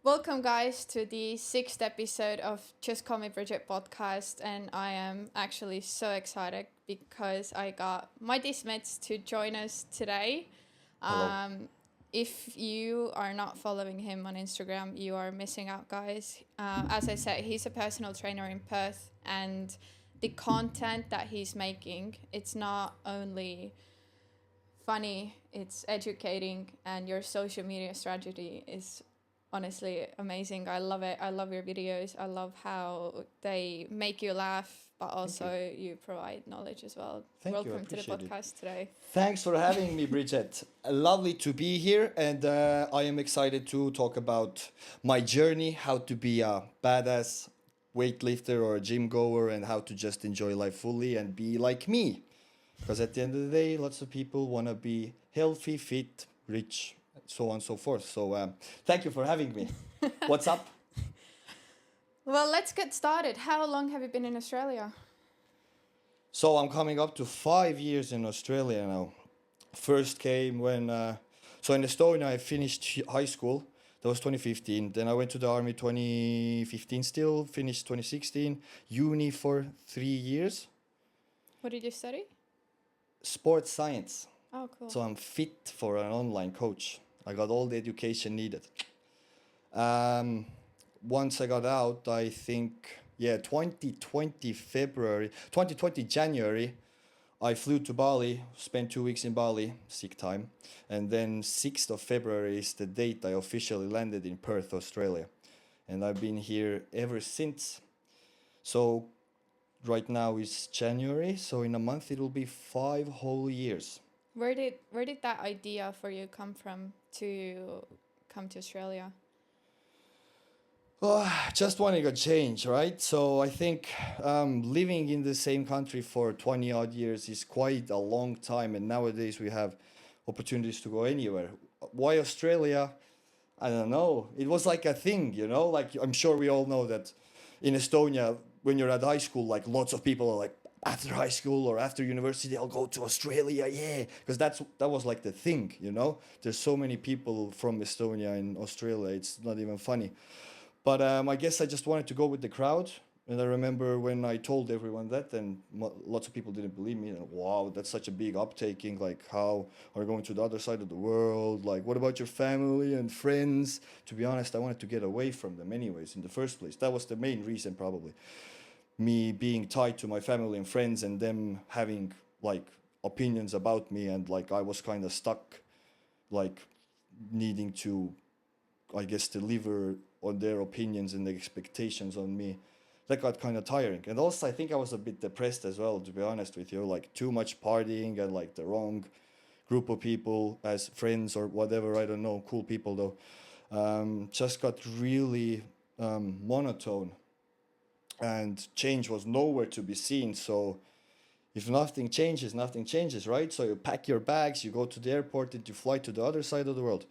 Welcome, guys, to the sixth episode of Just Call Me Bridget podcast. And I am actually so excited because I got Madis Mets to join us today. Hello. If you are not following him on Instagram, you are missing out, guys. As I said, he's a personal trainer in Perth, and the content that he's making, it's not only funny, it's educating, and your social media strategy is honestly amazing. I love it. I love your videos. I love how they make you laugh, but also you provide knowledge as well. Thank you. I Welcome to the appreciate it. podcast today. Thanks for having me, Bridget. Lovely to be here, and I am excited to talk about my journey, how to be a badass weightlifter or a gym goer, and how to just enjoy life fully and be like me. Because at the end of the day, lots of people want to be healthy, fit, rich, so on and so forth. So thank you for having me. What's up? Well, let's get started. How long have you been in Australia? So I'm coming up to 5 years in Australia now. First came when, so in Estonia I finished high school. That was 2015. Then I went to the army 2015 still, finished 2016. Uni for 3 years. What did you study? Sports science. Oh, cool. So I'm fit for an online coach. I got all the education needed. Once I got out, I think, 2020 January, I flew to Bali, spent 2 weeks in Bali, sick time. And then 6th of February is the date I officially landed in Perth, Australia. And I've been here ever since. So right now is January, so in a month it will be 5 whole years. Where did that idea for you come from to come to Australia? Just wanting a change, right? So I think living in the same country for 20 odd years is quite a long time, and nowadays we have opportunities to go anywhere. Why Australia? I don't know. It was like a thing, like I'm sure we all know that in Estonia, when you're at high school, like lots of people are like, after high school or after university, I'll go to Australia, yeah, because that was like the thing, There's so many people from Estonia in Australia, it's not even funny. But I guess I just wanted to go with the crowd. And I remember when I told everyone that, and lots of people didn't believe me. And wow, that's such a big uptaking. Like, how are you going to the other side of the world? Like, what about your family and friends? To be honest, I wanted to get away from them anyways in the first place. That was the main reason, probably. Me being tied to my family and friends and them having, like, opinions about me. And, like, I was kind of stuck, like, needing to, I guess, deliver on their opinions and the expectations on me. That got kind of tiring. And also I think I was a bit depressed as well, to be honest with you, like too much partying and like the wrong group of people as friends or whatever, I don't know, cool people though. Just got really monotone, and change was nowhere to be seen. So if nothing changes, right? So you pack your bags, you go to the airport, and you fly to the other side of the world.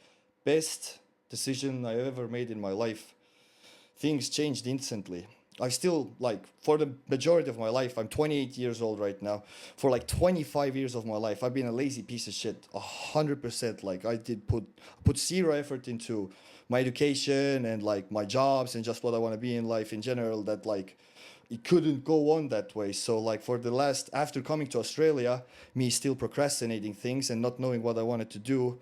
Best decision I ever made in my life. Things changed instantly. I still, like, for the majority of my life, I'm 28 years old right now. For like 25 years of my life, I've been a lazy piece of shit, 100%. Like, I did put zero effort into my education and like my jobs and just what I want to be in life in general. That like it couldn't go on that way. So like for the last, after coming to Australia, me still procrastinating things and not knowing what I wanted to do,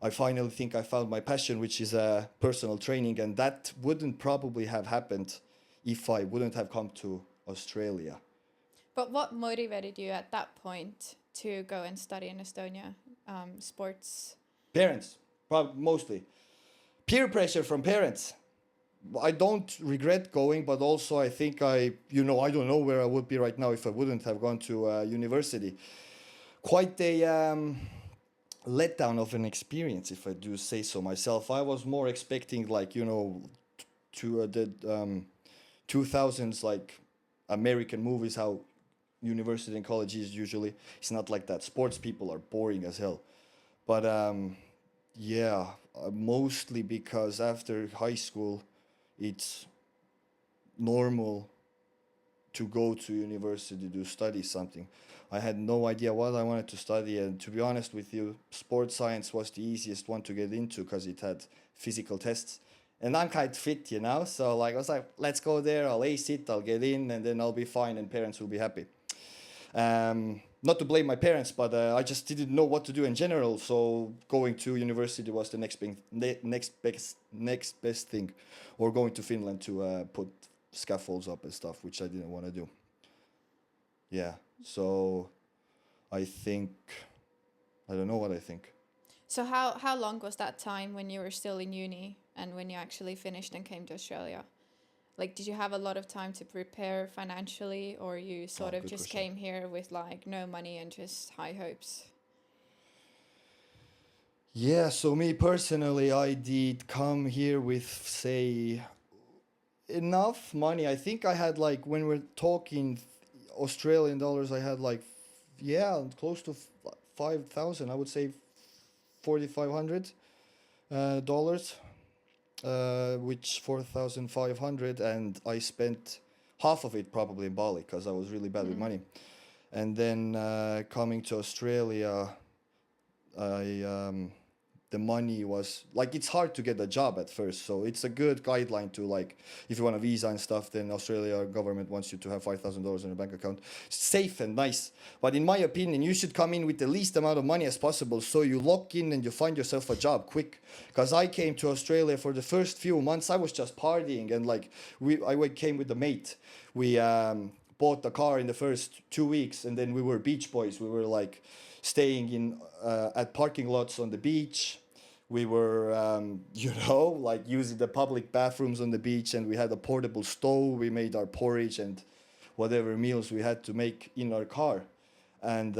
I finally think I found my passion, which is personal training, and that wouldn't probably have happened if I wouldn't have come to Australia. But what motivated you at that point to go and study in Estonia, sports? Parents, mostly. Peer pressure from parents. I don't regret going, but also I think I don't know where I would be right now if I wouldn't have gone to university. Quite a letdown of an experience, if I do say so myself. I was more expecting, like, to the 2000s, like American movies, how university and college is usually. It's not like that. Sports people are boring as hell. But mostly because after high school, it's normal to go to university to study something. I had no idea what I wanted to study, and to be honest with you, sports science was the easiest one to get into because it had physical tests, And I'm quite fit, you know. So like I was like, let's go there. I'll ace it. I'll get in, and then I'll be fine, and parents will be happy. Not to blame my parents, but I just didn't know what to do in general. So going to university was the next best thing, or going to Finland to put scaffolds up and stuff, which I didn't want to do. Yeah. So I don't know what I think. So how long was that time when you were still in uni and when you actually finished and came to Australia? Like, did you have a lot of time to prepare financially, or you sort of just came here with like no money and just high hopes? Yeah, so me personally, I did come here with, say, enough money. I think I had like, when we're talking Australian dollars, I had like, close to 5,000. I would say $4,500 dollars. Which 4,500, and I spent half of it probably in Bali because I was really bad with money. And then coming to Australia, the money was like, it's hard to get a job at first, so it's a good guideline to, like, if you want a visa and stuff, then Australia government wants you to have $5,000 in a bank account. Safe and nice, but in my opinion, you should come in with the least amount of money as possible, so you lock in and you find yourself a job quick. Because I came to Australia, for the first few months I was just partying, and like I came with a mate. We bought a car in the first 2 weeks, and then we were beach boys. We were like staying in at parking lots on the beach. We were, like using the public bathrooms on the beach, and we had a portable stove. We made our porridge and whatever meals we had to make in our car. And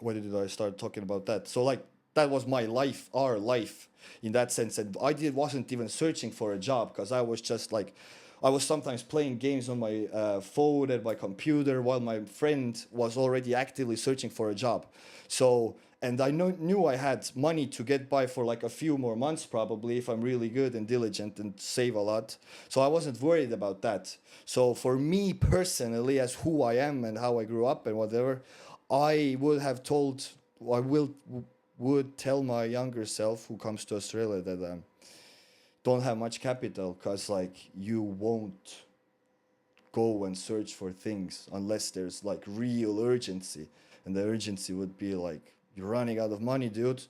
when did I start talking about that? So like, that was my life, our life in that sense. And I wasn't even searching for a job, because I was just like, I was sometimes playing games on my phone and my computer while my friend was already actively searching for a job. So, and I knew I had money to get by for like a few more months probably, if I'm really good and diligent and save a lot. So I wasn't worried about that. So for me personally, as who I am and how I grew up and whatever, I would tell my younger self who comes to Australia that don't have much capital, because like, you won't go and search for things unless there's like real urgency, and the urgency would be like, you're running out of money, dude.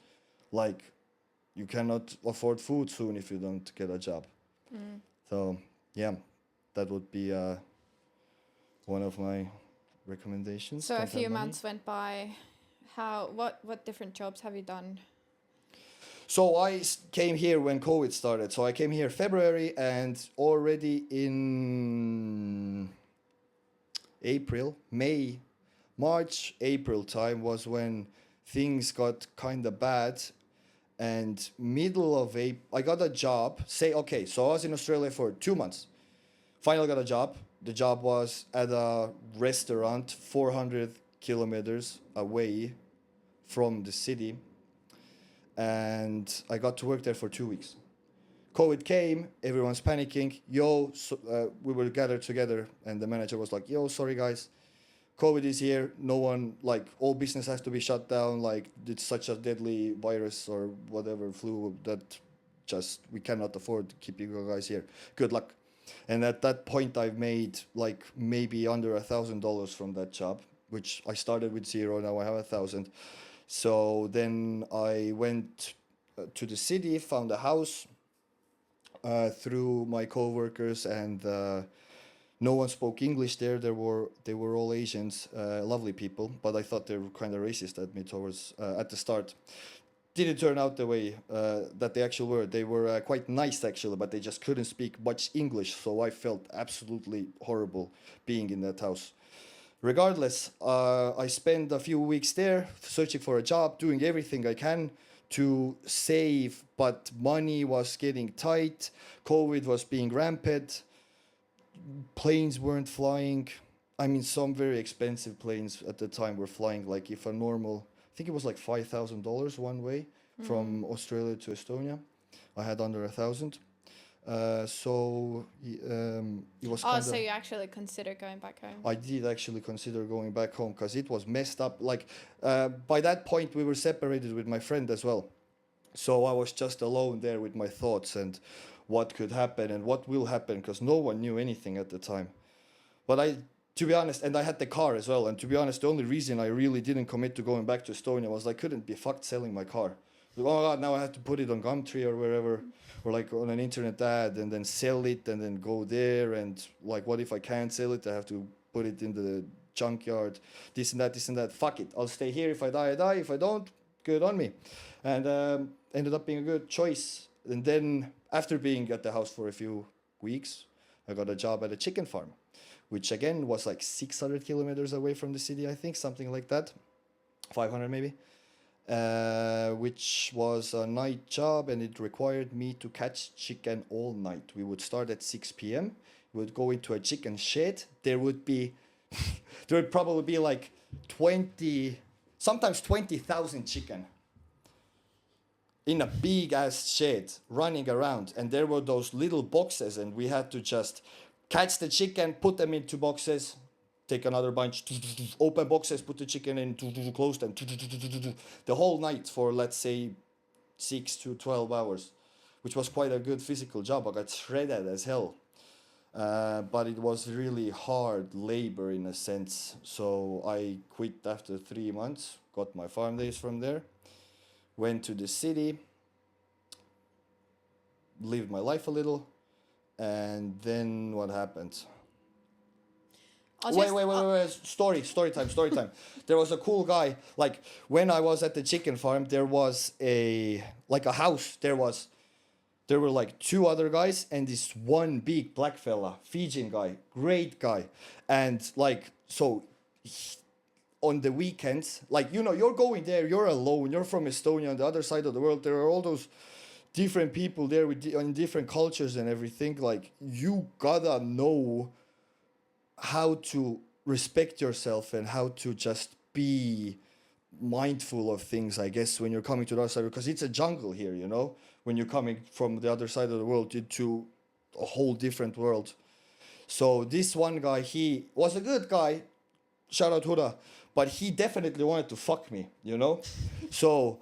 Like, you cannot afford food soon if you don't get a job. So yeah, that would be one of my recommendations. So a few months went by. What different jobs have you done? So I came here when COVID started. So I came here February, and already in March, April time was when things got kind of bad. And middle of April, I got a job. So I was in Australia for 2 months. Finally got a job. The job was at a restaurant 400 kilometers away from the city. And I got to work there for 2 weeks. COVID came, everyone's panicking. We were gathered together, and the manager was like, sorry guys, COVID is here. No one, like, all business has to be shut down. Like, it's such a deadly virus or whatever, flu, that just, we cannot afford to keep you guys here. Good luck. And at that point, I've made like maybe under $1,000 from that job, which I started with 0. Now I have 1,000. So then I went to the city, found a house through my coworkers, and no one spoke English there. They were all Asians, lovely people, but I thought they were kind of racist at me at the start. Didn't turn out the way that they actually were. They were quite nice actually, but they just couldn't speak much English. So I felt absolutely horrible being in that house. Regardless, I spent a few weeks there searching for a job, doing everything I can to save, but money was getting tight. COVID was being rampant. Planes weren't flying. I mean, some very expensive planes at the time were flying. Like, if a normal, I think it was like $5,000 one way from Australia to Estonia. I had under 1,000. So it was so you actually considered going back home? I did actually consider going back home, because it was messed up. Like, by that point, we were separated with my friend as well. So I was just alone there with my thoughts and what could happen and what will happen, because no one knew anything at the time. But to be honest, and I had the car as well. And to be honest, the only reason I really didn't commit to going back to Estonia was I couldn't be fucked selling my car. Like, oh God, now I have to put it on Gumtree or wherever, or like on an internet ad, and then sell it and then go there. And like, what if I can't sell it? I have to put it in the junkyard, this and that, this and that. Fuck it. I'll stay here. If I die, I die. If I don't, good on me. And ended up being a good choice. And then after being at the house for a few weeks, I got a job at a chicken farm, which again was like 600 kilometers away from the city, I think, something like that. 500 maybe. Which was a night job, and it required me to catch chicken all night. We would start at 6 p.m. We would go into a chicken shed. There would probably be like 20, sometimes 20,000 chicken in a big ass shed running around. And there were those little boxes, and we had to just catch the chicken, put them into boxes, take another bunch, open boxes, put the chicken in, close them, the whole night for, let's say, 6 to 12 hours, which was quite a good physical job. I got shredded as hell. But it was really hard labor in a sense. So I quit after 3 months, got my farm days from there, went to the city, lived my life a little, and then what happened? Wait. Story time. There was a cool guy. Like, when I was at the chicken farm, there was a house. There were like 2 other guys and this one big black fella, Fijian guy, great guy. And like, so on the weekends, like, you know, you're going there, you're alone, you're from Estonia, on the other side of the world. There are all those different people there in different cultures and everything. Like, you gotta know how to respect yourself and how to just be mindful of things, I guess, when you're coming to the other side, because it's a jungle here, you know, when you're coming from the other side of the world into a whole different world. So this one guy, he was a good guy, shout out Huda, but he definitely wanted to fuck me, you know. So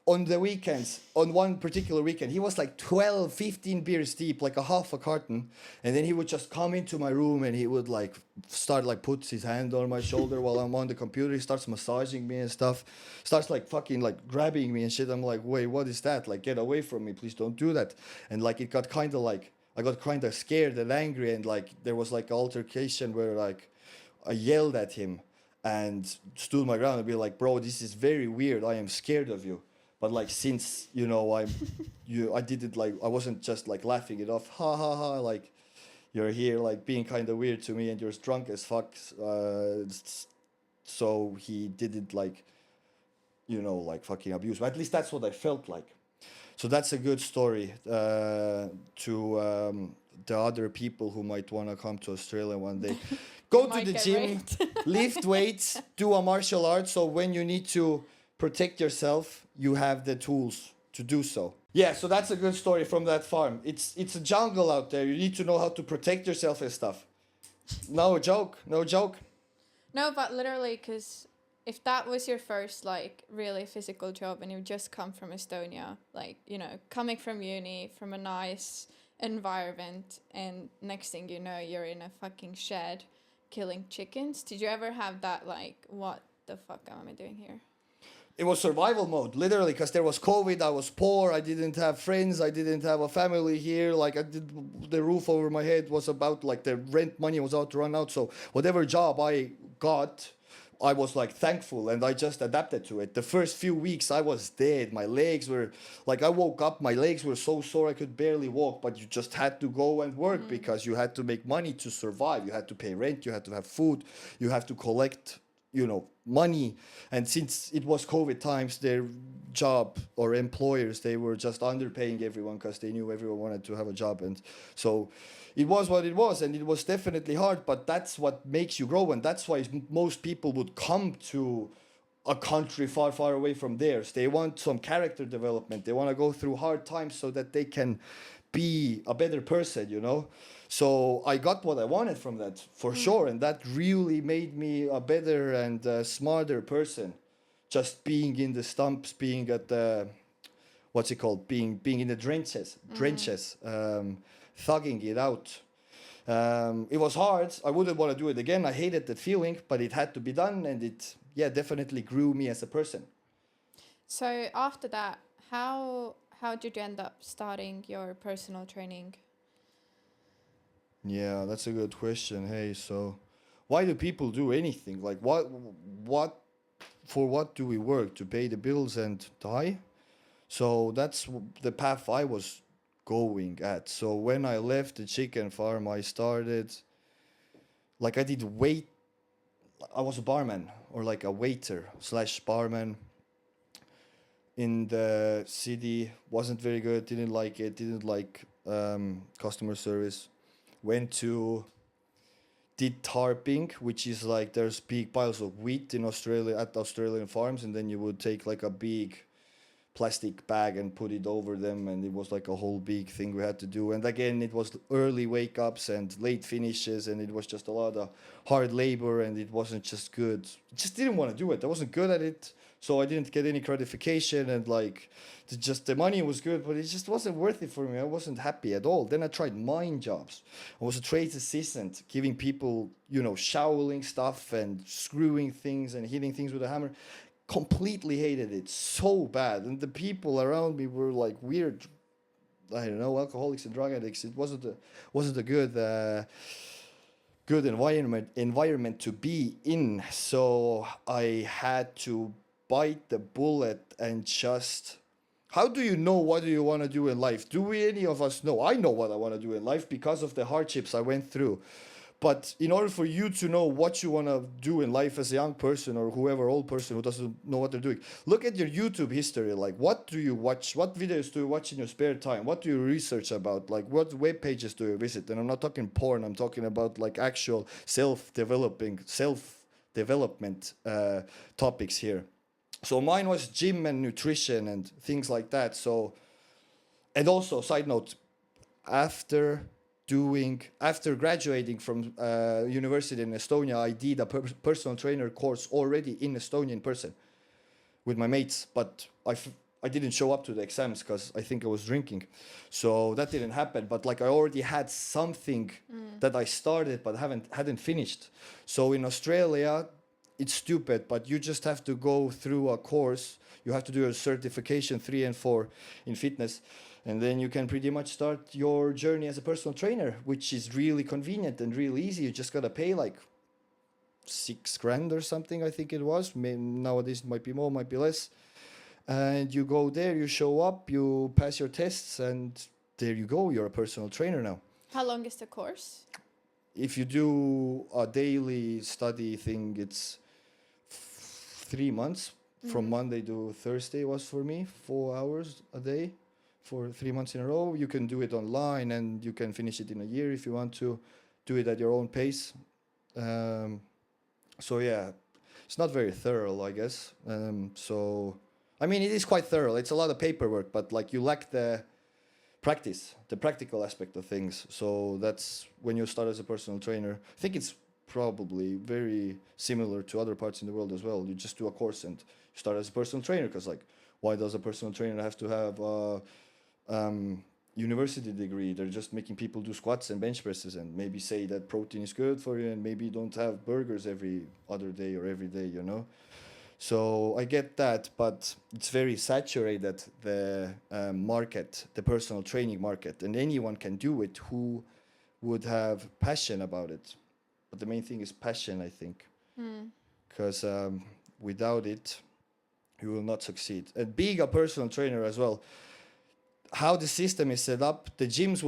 on the weekends, on one particular weekend, he was like 12, 15 beers deep, like a half a carton. And then he would just come into my room and he would like start like puts his hand on my shoulder while I'm on the computer. He starts massaging me and stuff, starts like fucking like grabbing me and shit. I'm like, wait, what is that? Like, get away from me, please don't do that. And like, it got kind of like, I got kind of scared and angry. And like, there was like an altercation where like I yelled at him and stood my ground and be like, bro, this is very weird. I am scared of you. But like, since, you know, I did it like, I wasn't just like laughing it off. Ha ha ha. Like, you're here like being kind of weird to me and you're drunk as fuck. So he didn't like, you know, like fucking abuse. But at least that's what I felt like. So that's a good story to the other people who might want to come to Australia one day. Go to the gym, lift weights, do a martial art. So when you need to protect yourself, you have the tools to do so. Yeah, so that's a good story from that farm. It's a jungle out there. You need to know how to protect yourself and stuff. No joke. No, but literally, because if that was your first like really physical job and you just come from Estonia, like, you know, coming from uni, from a nice environment, and next thing you know, you're in a fucking shed killing chickens. Did you ever have that like, what the fuck am I doing here? It was survival mode, literally, because there was COVID. I was poor. I didn't have friends. I didn't have a family here. Like, the roof over my head was about, like, the rent money was out to run out. So whatever job I got, I was like thankful, and I just adapted to it. The first few weeks I was dead. My legs were like, I woke up, my legs were so sore I could barely walk, but you just had to go and work because you had to make money to survive. You had to pay rent, you had to have food, you have to collect, you know, money. And since it was COVID times, their job or employers, they were just underpaying everyone because they knew everyone wanted to have a job. And so it was what it was, and it was definitely hard, but that's what makes you grow. And that's why most people would come to a country far, far away from theirs. They want some character development. They want to go through hard times so that they can be a better person, you know? So I got what I wanted from that, for sure. And that really made me a better and smarter person. Just being in the stumps, being at the, what's it called, being in the trenches, thugging it out. It was hard. I wouldn't want to do it again. I hated that feeling, but it had to be done, and it definitely grew me as a person. So after that, how did you end up starting your personal training? Yeah, that's a good question. Hey, so why do people do anything? Like what for what do we work? To pay the bills and die? So that's the path I was going at. So when I left the chicken farm, I started, like, I was a barman, or like a waiter / barman in the city. Wasn't very good, didn't like it, didn't like customer service. Did tarping, which is like, there's big piles of wheat in Australia at Australian farms, and then you would take like a big plastic bag and put it over them, and it was like a whole big thing we had to do. And again, it was early wake ups and late finishes, and it was just a lot of hard labor, and it wasn't just good. Just didn't want to do it. I wasn't good at it, so I didn't get any gratification, and like the money was good, but it just wasn't worth it for me. I wasn't happy at all. Then I tried mine jobs. I was a trades assistant, giving people, shoveling stuff and screwing things and hitting things with a hammer. Completely hated it so bad, and the people around me were like weird, I don't know, alcoholics and drug addicts. It wasn't a good environment to be in. So I had to bite the bullet and just, how do you know what do you want to do in life? Do any of us know? I know what I want to do in life because of the hardships I went through. But in order for you to know what you want to do in life as a young person, or whoever old person who doesn't know what they're doing, look at your YouTube history. Like, what do you watch? What videos do you watch in your spare time? What do you research about? Like, what web pages do you visit? And I'm not talking porn. I'm talking about like actual self-development topics here. So mine was gym and nutrition and things like that. So, and also, side note, after graduating from university in Estonia, I did a personal trainer course already in Estonia in person with my mates, but I didn't show up to the exams because I think I was drinking, so that didn't happen. But like, I already had something that I started but hadn't finished. So in Australia, it's stupid, but you just have to go through a course. You have to do a certification 3 and 4 in fitness. And then you can pretty much start your journey as a personal trainer, which is really convenient and really easy. You just got to pay like $6,000 or something, I think it was. Nowadays it might be more, might be less. And you go there, you show up, you pass your tests, and there you go. You're a personal trainer now. How long is the course? If you do a daily study thing, it's 3 months. From Monday to Thursday was for me, 4 hours a day. For 3 months in a row. You can do it online, and you can finish it in a year if you want to do it at your own pace. So yeah, it's not very thorough, I guess. So, I mean, it is quite thorough. It's a lot of paperwork, but like, you lack the practical aspect of things. So that's when you start as a personal trainer. I think it's probably very similar to other parts in the world as well. You just do a course and you start as a personal trainer, because like, why does a personal trainer have to have university degree? They're just making people do squats and bench presses, and maybe say that protein is good for you, and maybe you don't have burgers every other day or every day, So I get that, but it's very saturated, the market, the personal training market, and anyone can do it who would have passion about it. But the main thing is passion, I think, because without it, you will not succeed. And being a personal trainer as well, how the system is set up, the gyms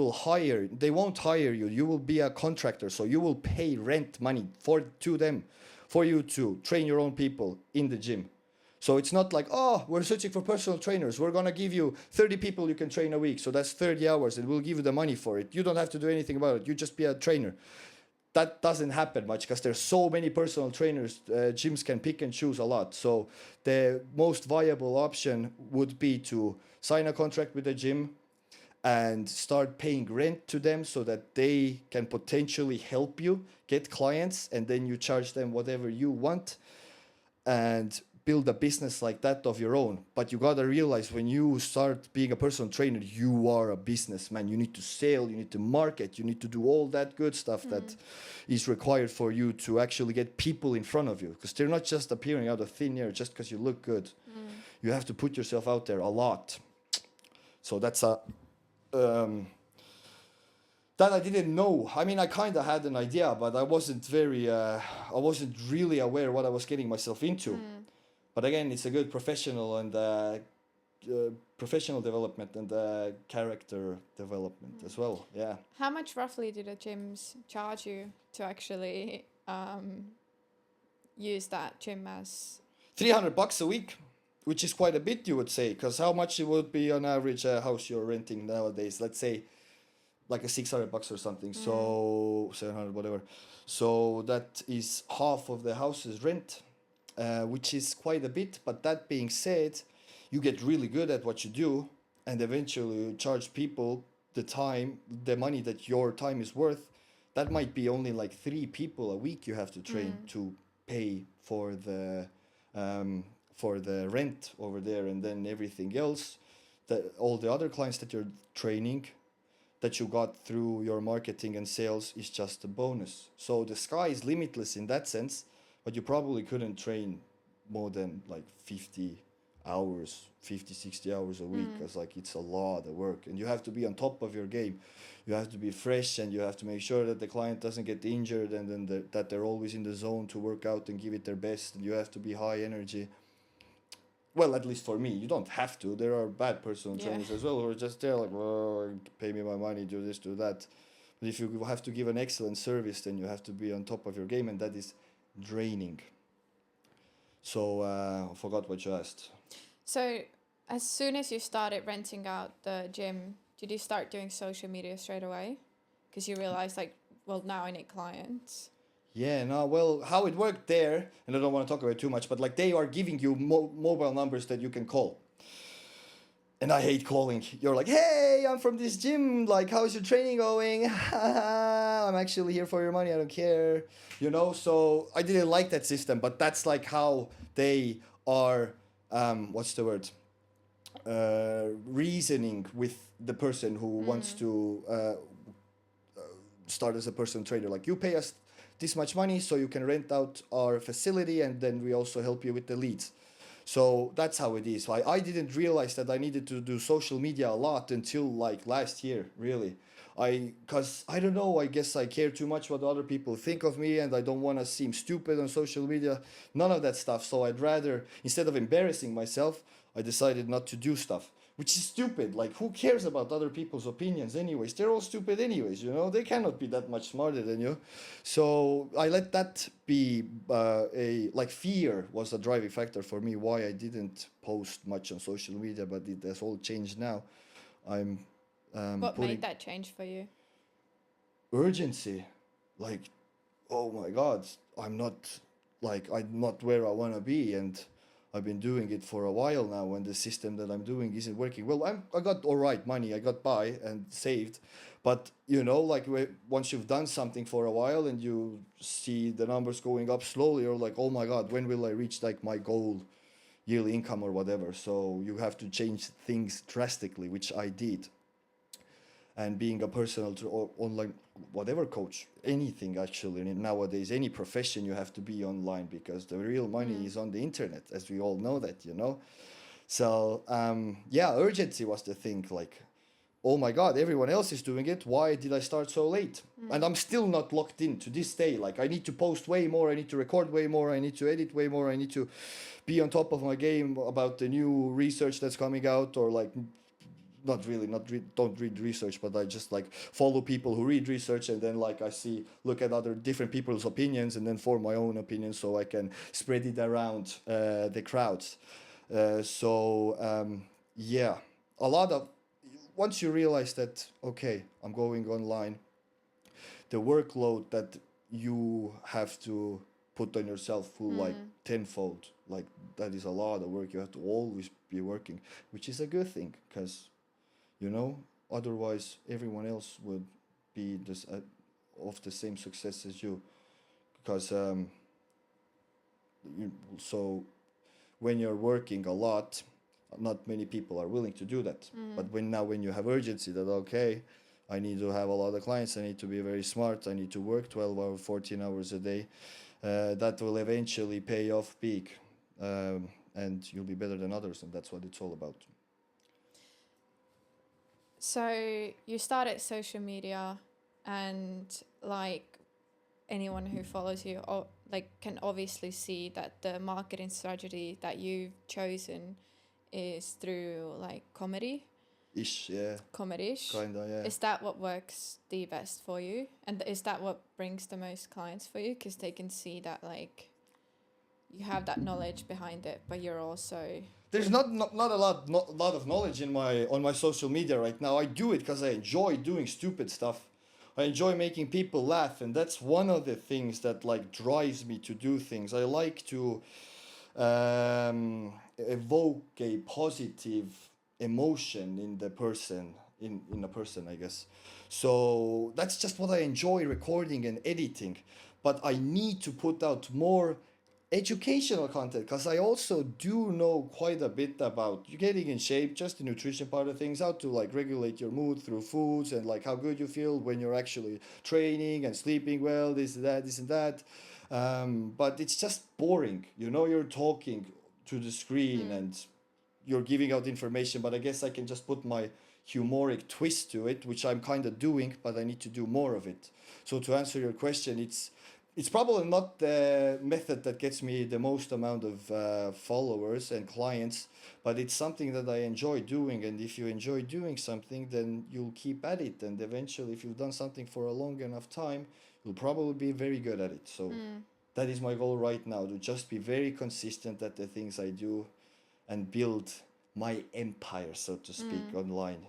they won't hire you. You will be a contractor, so you will pay rent money to them for you to train your own people in the gym. So it's not like, oh, we're searching for personal trainers. We're going to give you 30 people you can train a week. So that's 30 hours, and we'll give you the money for it. You don't have to do anything about it. You just be a trainer. That doesn't happen much, because there's so many personal trainers. Gyms can pick and choose a lot. So the most viable option would be to sign a contract with the gym and start paying rent to them, so that they can potentially help you get clients, and then you charge them whatever you want. And build a business like that of your own. But you gotta realize when you start being a personal trainer, you are a businessman. You need to sell, you need to market, you need to do all that good stuff that is required for you to actually get people in front of you, because they're not just appearing out of thin air just because you look good. You have to put yourself out there a lot. So that's a that I didn't know. I mean, I kind of had an idea, but I wasn't really aware what I was getting myself into. But again, it's a good professional and professional development and character development as well. Yeah. How much roughly do the gyms charge you to actually use that gym as? $300 a week, which is quite a bit, you would say, because how much it would be on average a house you're renting nowadays? Let's say like a $600 or something, so 700, whatever. So that is half of the house's rent, which is quite a bit. But that being said, you get really good at what you do, and eventually you charge people the money that your time is worth. That might be only like 3 people a week you have to train to pay for the rent over there, and then everything else, all the other clients that you're training, that you got through your marketing and sales, is just a bonus. So the sky is limitless in that sense, but you probably couldn't train more than like 50, 60 hours a week, because like it's a lot of work, and you have to be on top of your game. You have to be fresh, and you have to make sure that the client doesn't get injured, and then that they're always in the zone to work out and give it their best, and you have to be high energy. Well, at least for me, you don't have to. There are bad personal trainers as well who are just there like, well, pay me my money, do this, do that. But if you have to give an excellent service, then you have to be on top of your game, and that is draining. So I forgot what you asked. So as soon as you started renting out the gym, did you start doing social media straight away? Because you realized like, well, now I need clients. Yeah, no, well, how it worked there, and I don't want to talk about it too much, but like they are giving you mobile numbers that you can call. And I hate calling. You're like, hey, I'm from this gym. Like, how's your training going? I'm actually here for your money. I don't care. You know, so I didn't like that system, but that's like how they are, reasoning with the person who wants to start as a personal trainer. Like, you pay us this much money so you can rent out our facility, and then we also help you with the leads. So that's how it is. I didn't realize that I needed to do social media a lot until like last year, really. Because I don't know, I guess I care too much what other people think of me, and I don't want to seem stupid on social media. None of that stuff. So I'd rather, instead of embarrassing myself, I decided not to do stuff. Which is stupid. Like, who cares about other people's opinions anyways? They're all stupid anyways, you know? They cannot be that much smarter than you. So I let that be fear was a driving factor for me why I didn't post much on social media, but it has all changed now. What made that change for you? Urgency. Like, oh my God, I'm not where I want to be, and I've been doing it for a while now, and the system that I'm doing isn't working. Well, I got all right money. I got by and saved. But, you know, like once you've done something for a while and you see the numbers going up slowly, you're like, oh my God, when will I reach like my goal yearly income or whatever? So you have to change things drastically, which I did. And being a personal or online whatever coach, anything actually, nowadays, any profession, you have to be online, because the real money is on the internet, as we all know that, you know. So urgency was the thing. Like, oh my God, everyone else is doing it, why did I start so late? And I'm still not locked in to this day. Like, I need to post way more, I need to record way more, I need to edit way more, I need to be on top of my game about the new research that's coming out, or like don't read research, but I just like follow people who read research, and then like I look at other different people's opinions, and then form my own opinion so I can spread it around the crowds. A lot of, once you realize that, okay, I'm going online, the workload that you have to put on yourself will like tenfold. Like, that is a lot of work. You have to always be working, which is a good thing, because, you know, otherwise everyone else would be just of the same success as you. Because so when you're working a lot, not many people are willing to do that. But when you have urgency that, okay, I need to have a lot of clients, I need to be very smart, I need to work 12 hours, 14 hours a day, that will eventually pay off big. And you'll be better than others, and that's what it's all about. So you started social media, and like anyone who follows you like can obviously see that the marketing strategy that you've chosen is through like comedy. Comedy-ish. Kinda, yeah. Is that what works the best for you? And is that what brings the most clients for you? Because they can see that like you have that knowledge behind it, but you're also... There's not a lot of knowledge on my social media right now. I do it because I enjoy doing stupid stuff. I enjoy making people laugh, and that's one of the things that like drives me to do things. I like to evoke a positive emotion in the person, in a person, I guess. So that's just what I enjoy recording and editing. But I need to put out more educational content, because I also do know quite a bit about you getting in shape, just the nutrition part of things, how to like regulate your mood through foods, and like how good you feel when you're actually training and sleeping well, this and that. But it's just boring, you're talking to the screen and you're giving out information, but I guess I can just put my humoric twist to it, which I'm kind of doing, but I need to do more of it. So to answer your question, it's probably not the method that gets me the most amount of followers and clients, but it's something that I enjoy doing. And if you enjoy doing something, then you'll keep at it. And eventually, if you've done something for a long enough time, you'll probably be very good at it. So that is my goal right now, to just be very consistent at the things I do and build my empire, so to speak, online.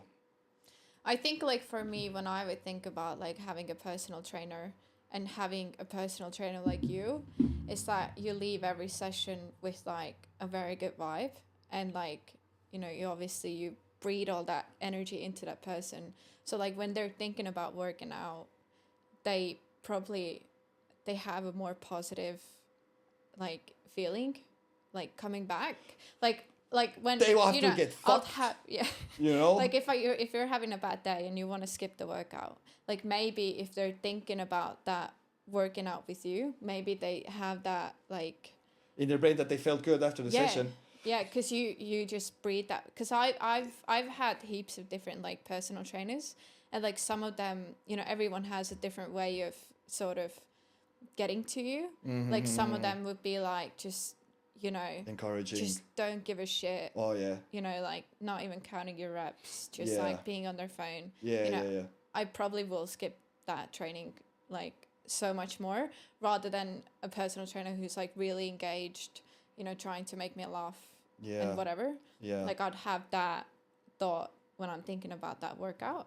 I think like for me, when I would think about like having a personal trainer, and having a personal trainer like you, is that you leave every session with like a very good vibe, and like you breathe all that energy into that person. So like when they're thinking about working out, they have a more positive like feeling, like coming back, like when they will have to get fucked. Like if you're having a bad day and you want to skip the workout, like maybe if they're thinking about that working out with you, maybe they have that like in their brain that they felt good after the session. Yeah, because you just breathe that. Because I've had heaps of different like personal trainers, and like some of them, everyone has a different way of sort of getting to you. Like some of them would be like just encouraging, just don't give a shit. Oh yeah. Like not even counting your reps, just like being on their phone. Yeah. I probably will skip that training like so much more, rather than a personal trainer who's like really engaged, trying to make me laugh and whatever. Like I'd have that thought when I'm thinking about that workout.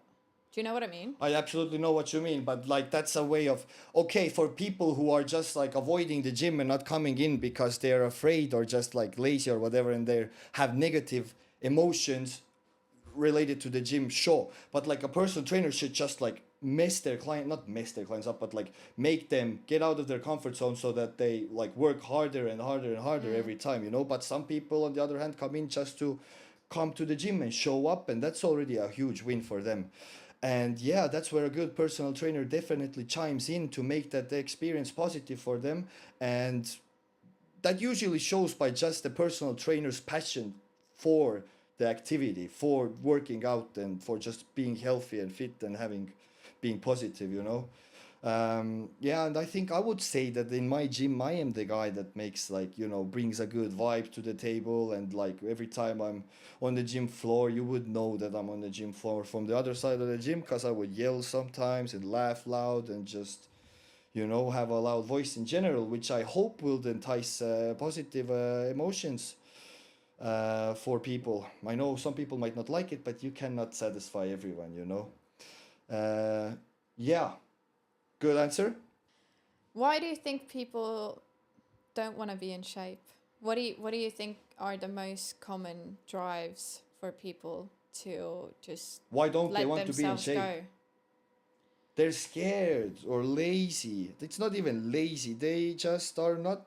Do you know what I mean? I absolutely know what you mean, but like that's a way of, okay, for people who are just like avoiding the gym and not coming in because they're afraid or just like lazy or whatever, and they have negative emotions related to the gym, sure. But like a personal trainer should just like not mess their clients up, but like make them get out of their comfort zone so that they like work harder and harder and harder every time, But some people on the other hand come in just to come to the gym and show up, and that's already a huge win for them. And yeah, that's where a good personal trainer definitely chimes in to make that experience positive for them. And that usually shows by just the personal trainer's passion for the activity, for working out, and for just being healthy and fit and being positive, and I think I would say that in my gym I am the guy that makes brings a good vibe to the table, and like every time I'm on the gym floor, you would know that I'm on the gym floor from the other side of the gym, because I would yell sometimes and laugh loud and just have a loud voice in general, which I hope will entice positive emotions for people. I know some people might not like it, but you cannot satisfy everyone, Good answer. Why do you think people don't want to be in shape? What do you think are the most common drives for people to just why don't they want to be in shape? Go? They're scared or lazy. It's not even lazy. They just are not.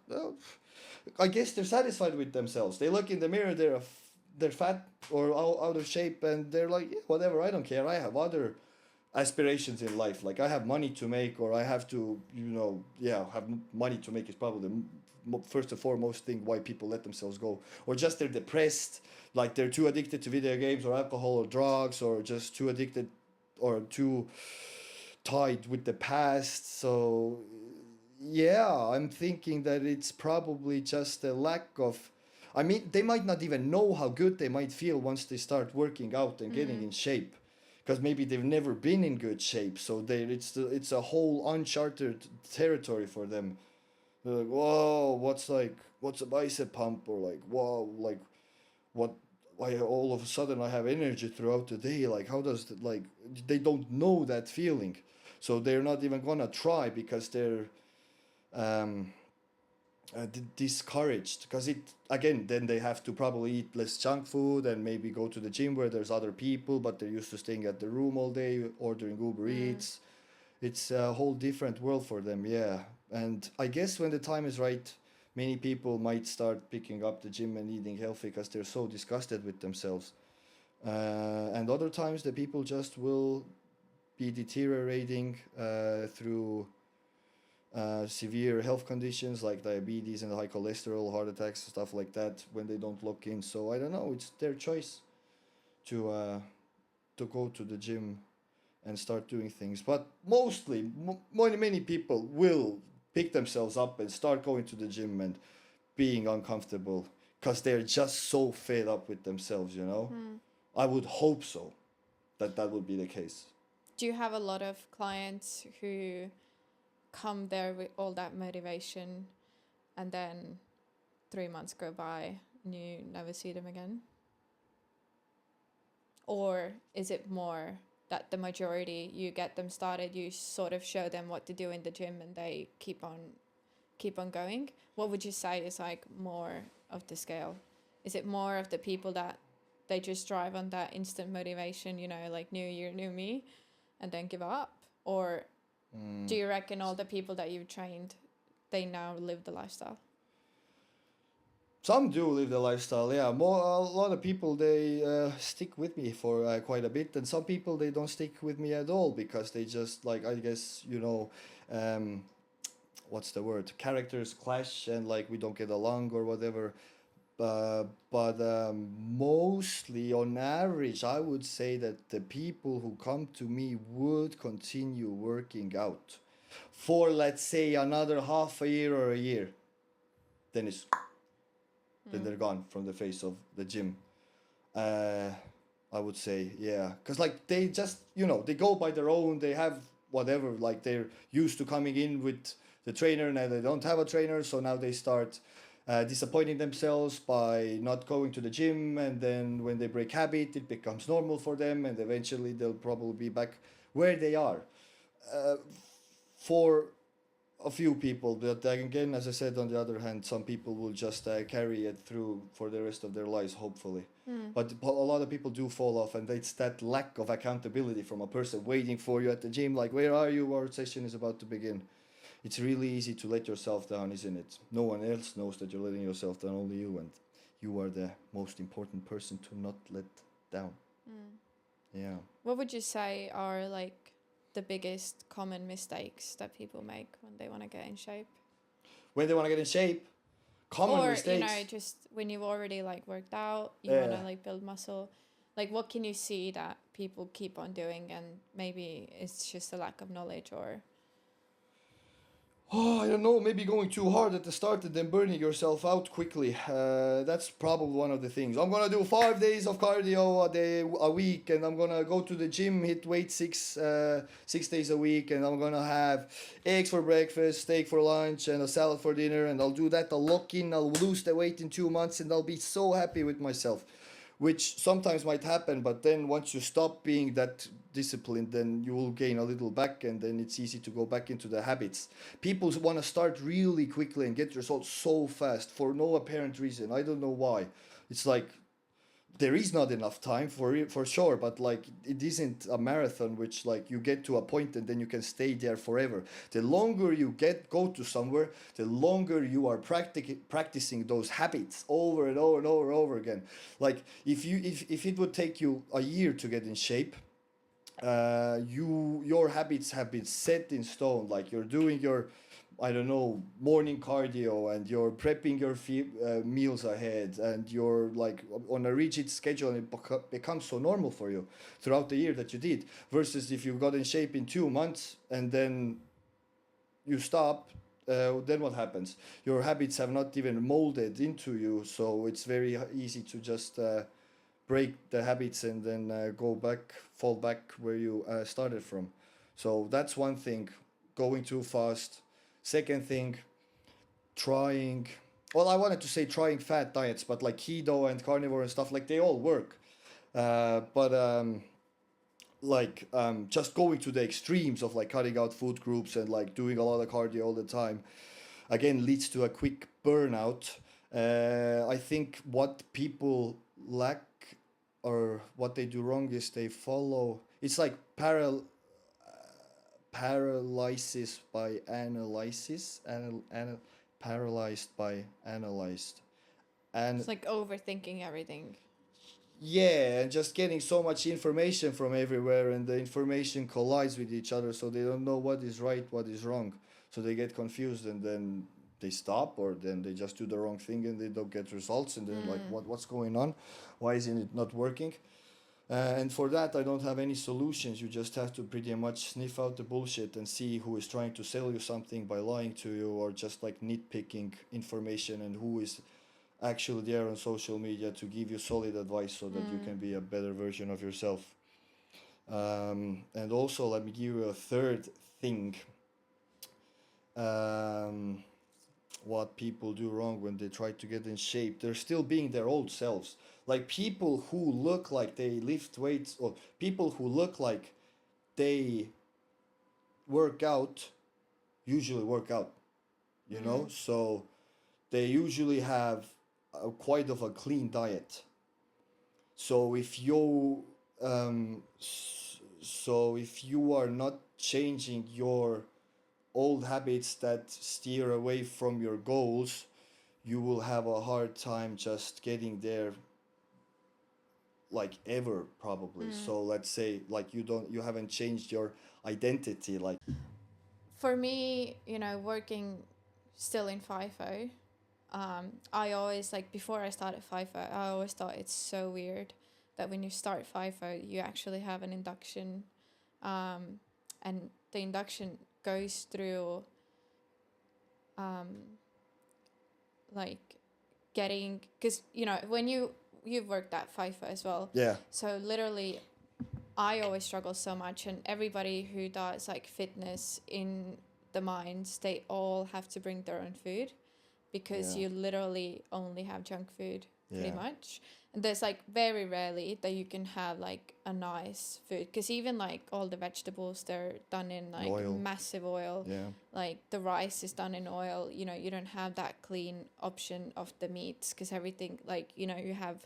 I guess they're satisfied with themselves. They look in the mirror, they're fat or out of shape, and they're like, yeah, whatever, I don't care. I have other aspirations in life. Like I have money to make, or I have to, have money to make is probably the first and foremost thing why people let themselves go. Or just they're depressed, like they're too addicted to video games or alcohol or drugs, or just too addicted or too tied with the past. So yeah, I'm thinking that it's probably just a lack of, I mean, they might not even know how good they might feel once they start working out and getting in shape, because maybe they've never been in good shape. So it's a whole uncharted territory for them. They're like, whoa, what's a bicep pump? Or like, whoa, like what? Why all of a sudden I have energy throughout the day? Like, how does that, like, they don't know that feeling, so they're not even gonna try because they're discouraged, because it again, then they have to probably eat less junk food and maybe go to the gym where there's other people, but they're used to staying at the room all day ordering Uber Eats. It's a whole different world for them. Yeah, and I guess when the time is right, many people might start picking up the gym and eating healthy because they're so disgusted with themselves, and other times the people just will be deteriorating through severe health conditions like diabetes and high cholesterol, heart attacks, stuff like that, when they don't look in. So I don't know, it's their choice to go to the gym and start doing things. But mostly, many people will pick themselves up and start going to the gym and being uncomfortable because they're just so fed up with themselves, I would hope so, that would be the case. Do you have a lot of clients who come there with all that motivation and then 3 months go by and you never see them again? Or is it more that the majority, you get them started, you sort of show them what to do in the gym and they keep on going? What would you say is like more of the scale? Is it more of the people that they just drive on that instant motivation, like new year, new me, and then give up? Or do you reckon all the people that you've trained, they now live the lifestyle? Some do live the lifestyle, yeah. A lot of people, they stick with me for quite a bit, and some people, they don't stick with me at all because they just, like, I guess, what's the word? Characters clash and, like, we don't get along or whatever. But mostly, on average, I would say that the people who come to me would continue working out for, let's say, another half a year or a year. Then they're gone from the face of the gym. I would say, yeah, because like they just, they go by their own. They have whatever, like they're used to coming in with the trainer, and they don't have a trainer, so now they start disappointing themselves by not going to the gym, and then when they break habit, it becomes normal for them, and eventually they'll probably be back where they are. For a few people, but again, as I said, on the other hand, some people will just carry it through for the rest of their lives, hopefully. But a lot of people do fall off, and it's that lack of accountability from a person waiting for you at the gym, like, where are you? Our session is about to begin. It's really easy to let yourself down, isn't it? No one else knows that you're letting yourself down, only you, and you are the most important person to not let down. Yeah. What would you say are like the biggest common mistakes that people make when they want to get in shape? When they want to get in shape, common mistakes. Or, just when you've already like worked out, you want to like build muscle. Like, what can you see that people keep on doing, and maybe it's just a lack of knowledge, or... I don't know, maybe going too hard at the start and then burning yourself out quickly. That's probably one of the things. I'm going to do 5 days of cardio a week, and I'm going to go to the gym, hit weight 6 days a week, and I'm going to have eggs for breakfast, steak for lunch, and a salad for dinner, and I'll do that. I'll lock in, I'll lose the weight in 2 months, and I'll be so happy with myself. Which sometimes might happen, but then once you stop being that disciplined, then you will gain a little back, and then it's easy to go back into the habits. People want to start really quickly and get results so fast for no apparent reason. I don't know why. It's like there is not enough time for sure, but like it isn't a marathon which like you get to a point and then you can stay there forever. The longer you go to somewhere, the longer you are practicing those habits over and over and over and over again. Like if it would take you a year to get in shape, your habits have been set in stone. Like you're doing your, I don't know, morning cardio, and you're prepping your meals ahead, and you're like on a rigid schedule, and it becomes so normal for you throughout the year that you did. Versus if you got in shape in 2 months and then you stop, then what happens? Your habits have not even molded into you, so it's very easy to just break the habits and then fall back where you started from. So that's one thing, going too fast. Second thing, trying fat diets, but like keto and carnivore and stuff, like they all work. Just going to the extremes of like cutting out food groups and like doing a lot of cardio all the time, again, leads to a quick burnout. I think what people lack or what they do wrong is they follow, it's like paralysis by analysis, paralyzed by analyzed, and it's like overthinking everything. Yeah, and just getting so much information from everywhere, and the information collides with each other, so they don't know what is right, what is wrong, so they get confused, and then they stop, or then they just do the wrong thing and they don't get results, and then like what's going on, why isn't it not working? And for that, I don't have any solutions. You just have to pretty much sniff out the bullshit and see who is trying to sell you something by lying to you, or just like nitpicking information, and who is actually there on social media to give you solid advice so that you can be a better version of yourself. And also, let me give you a third thing. What people do wrong when they try to get in shape, they're still being their old selves. Like people who look like they lift weights, or people who look like they work out, usually work out, you know? So they usually have quite of a clean diet. So if you are not changing your old habits that steer away from your goals, you will have a hard time just getting there, like ever, probably. So let's say like you haven't changed your identity. Like for me, you know, working still in FIFO, I always, like, before I started FIFO, I always thought it's so weird that when you start FIFO, you actually have an induction, and the induction goes through like getting, because you know when you've worked at FIFO as well, yeah, so literally I always struggle so much, and everybody who does like fitness in the mines, they all have to bring their own food, because you literally only have junk food pretty much. And there's like very rarely that you can have like a nice food, because even like all the vegetables, they're done in like massive oil. Like the rice is done in oil. You know, you don't have that clean option of the meats, because everything, like, you know, you have,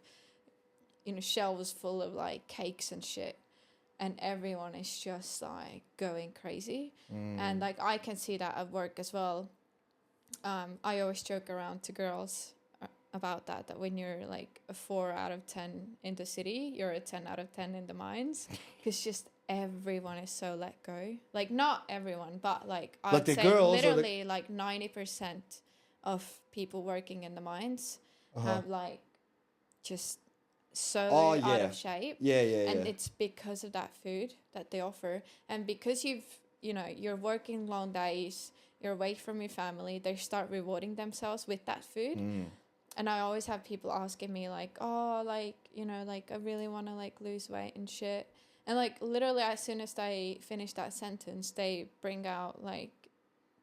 you know, shelves full of like cakes and shit, and everyone is just like going crazy. And like I can see that at work as well. I always joke around to girls about that when you're like a 4 out of 10 in the city, you're a 10 out of 10 in the mines, because just everyone is so let go. Like not everyone, but like I'd say literally like 90% of people working in the mines have like just so out of shape. And it's because of that food that they offer, and because you're working long days, you're away from your family, they start rewarding themselves with that food. And I always have people asking me like, oh, like, you know, like I really want to like lose weight and shit. And like literally as soon as they finish that sentence, they bring out like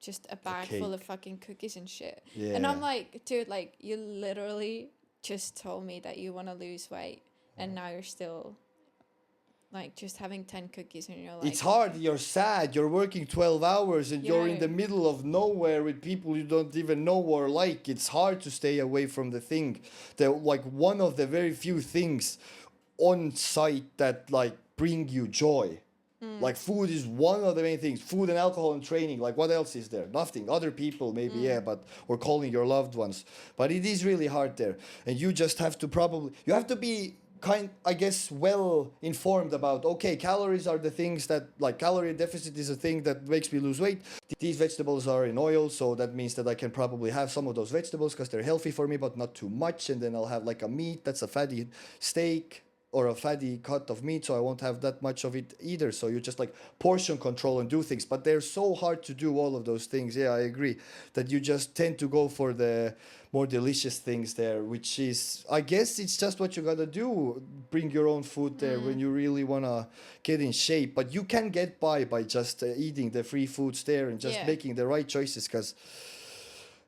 just a bag full of fucking cookies and shit. And I'm like, dude, like you literally just told me that you want to lose weight, and now you're still like just having 10 cookies and you're like, it's hard. You're sad. You're working 12 hours and you're in the middle of nowhere with people you don't even know or like. It's hard to stay away from the thing. They're like one of the very few things on site that like bring you joy. Like food is one of the main things. Food and alcohol and training. Like what else is there? Nothing. Other people maybe, yeah, but or calling your loved ones. But it is really hard there. And you just have to you have to be I guess, well informed about, okay, calories are the things that, like calorie deficit is a thing that makes me lose weight. These vegetables are in oil, so that means that I can probably have some of those vegetables because they're healthy for me, but not too much. And then I'll have like a meat that's a fatty steak or a fatty cut of meat, so I won't have that much of it either. So you just like portion control and do things, but they're so hard to do all of those things. Yeah, I agree that you just tend to go for the more delicious things there, which is, I guess it's just what you gotta do. Bring your own food there when you really wanna get in shape, but you can get by just eating the free foods there and just making the right choices, because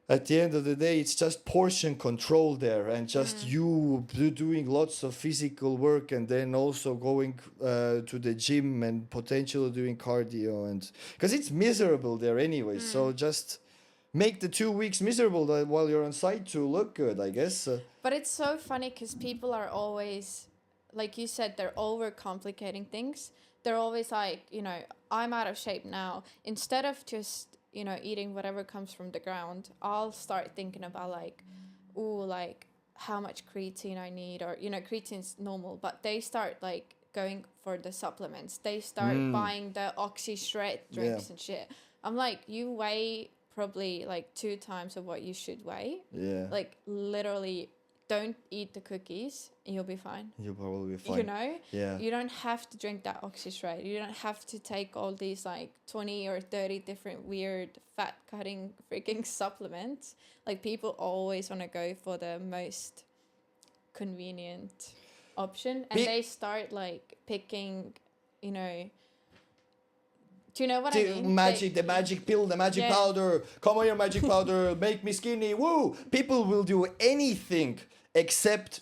at the end of the day, it's just portion control there, and just you doing lots of physical work, and then also going to the gym and potentially doing cardio, and because it's miserable there anyway. So just make the 2 weeks miserable while you're on site to look good, I guess. But it's so funny because people are always, like you said, they're overcomplicating things. They're always like, you know, I'm out of shape now. Instead of just, you know, eating whatever comes from the ground, I'll start thinking about like, ooh, like how much creatine I need, or, you know, creatine's normal, but they start like going for the supplements. They start buying the Oxy Shred drinks and shit. I'm like, you weigh probably like 2 times of what you should weigh. Yeah. Like literally don't eat the cookies and you'll be fine. You'll probably be fine. You know? Yeah. You don't have to drink that Oxy Shred. You don't have to take all these like 20 or 30 different weird fat cutting freaking supplements. Like people always want to go for the most convenient option, and they start like picking, you know, do you know what I mean? The magic pill, the magic powder. Come on, your magic powder, make me skinny. Woo! People will do anything except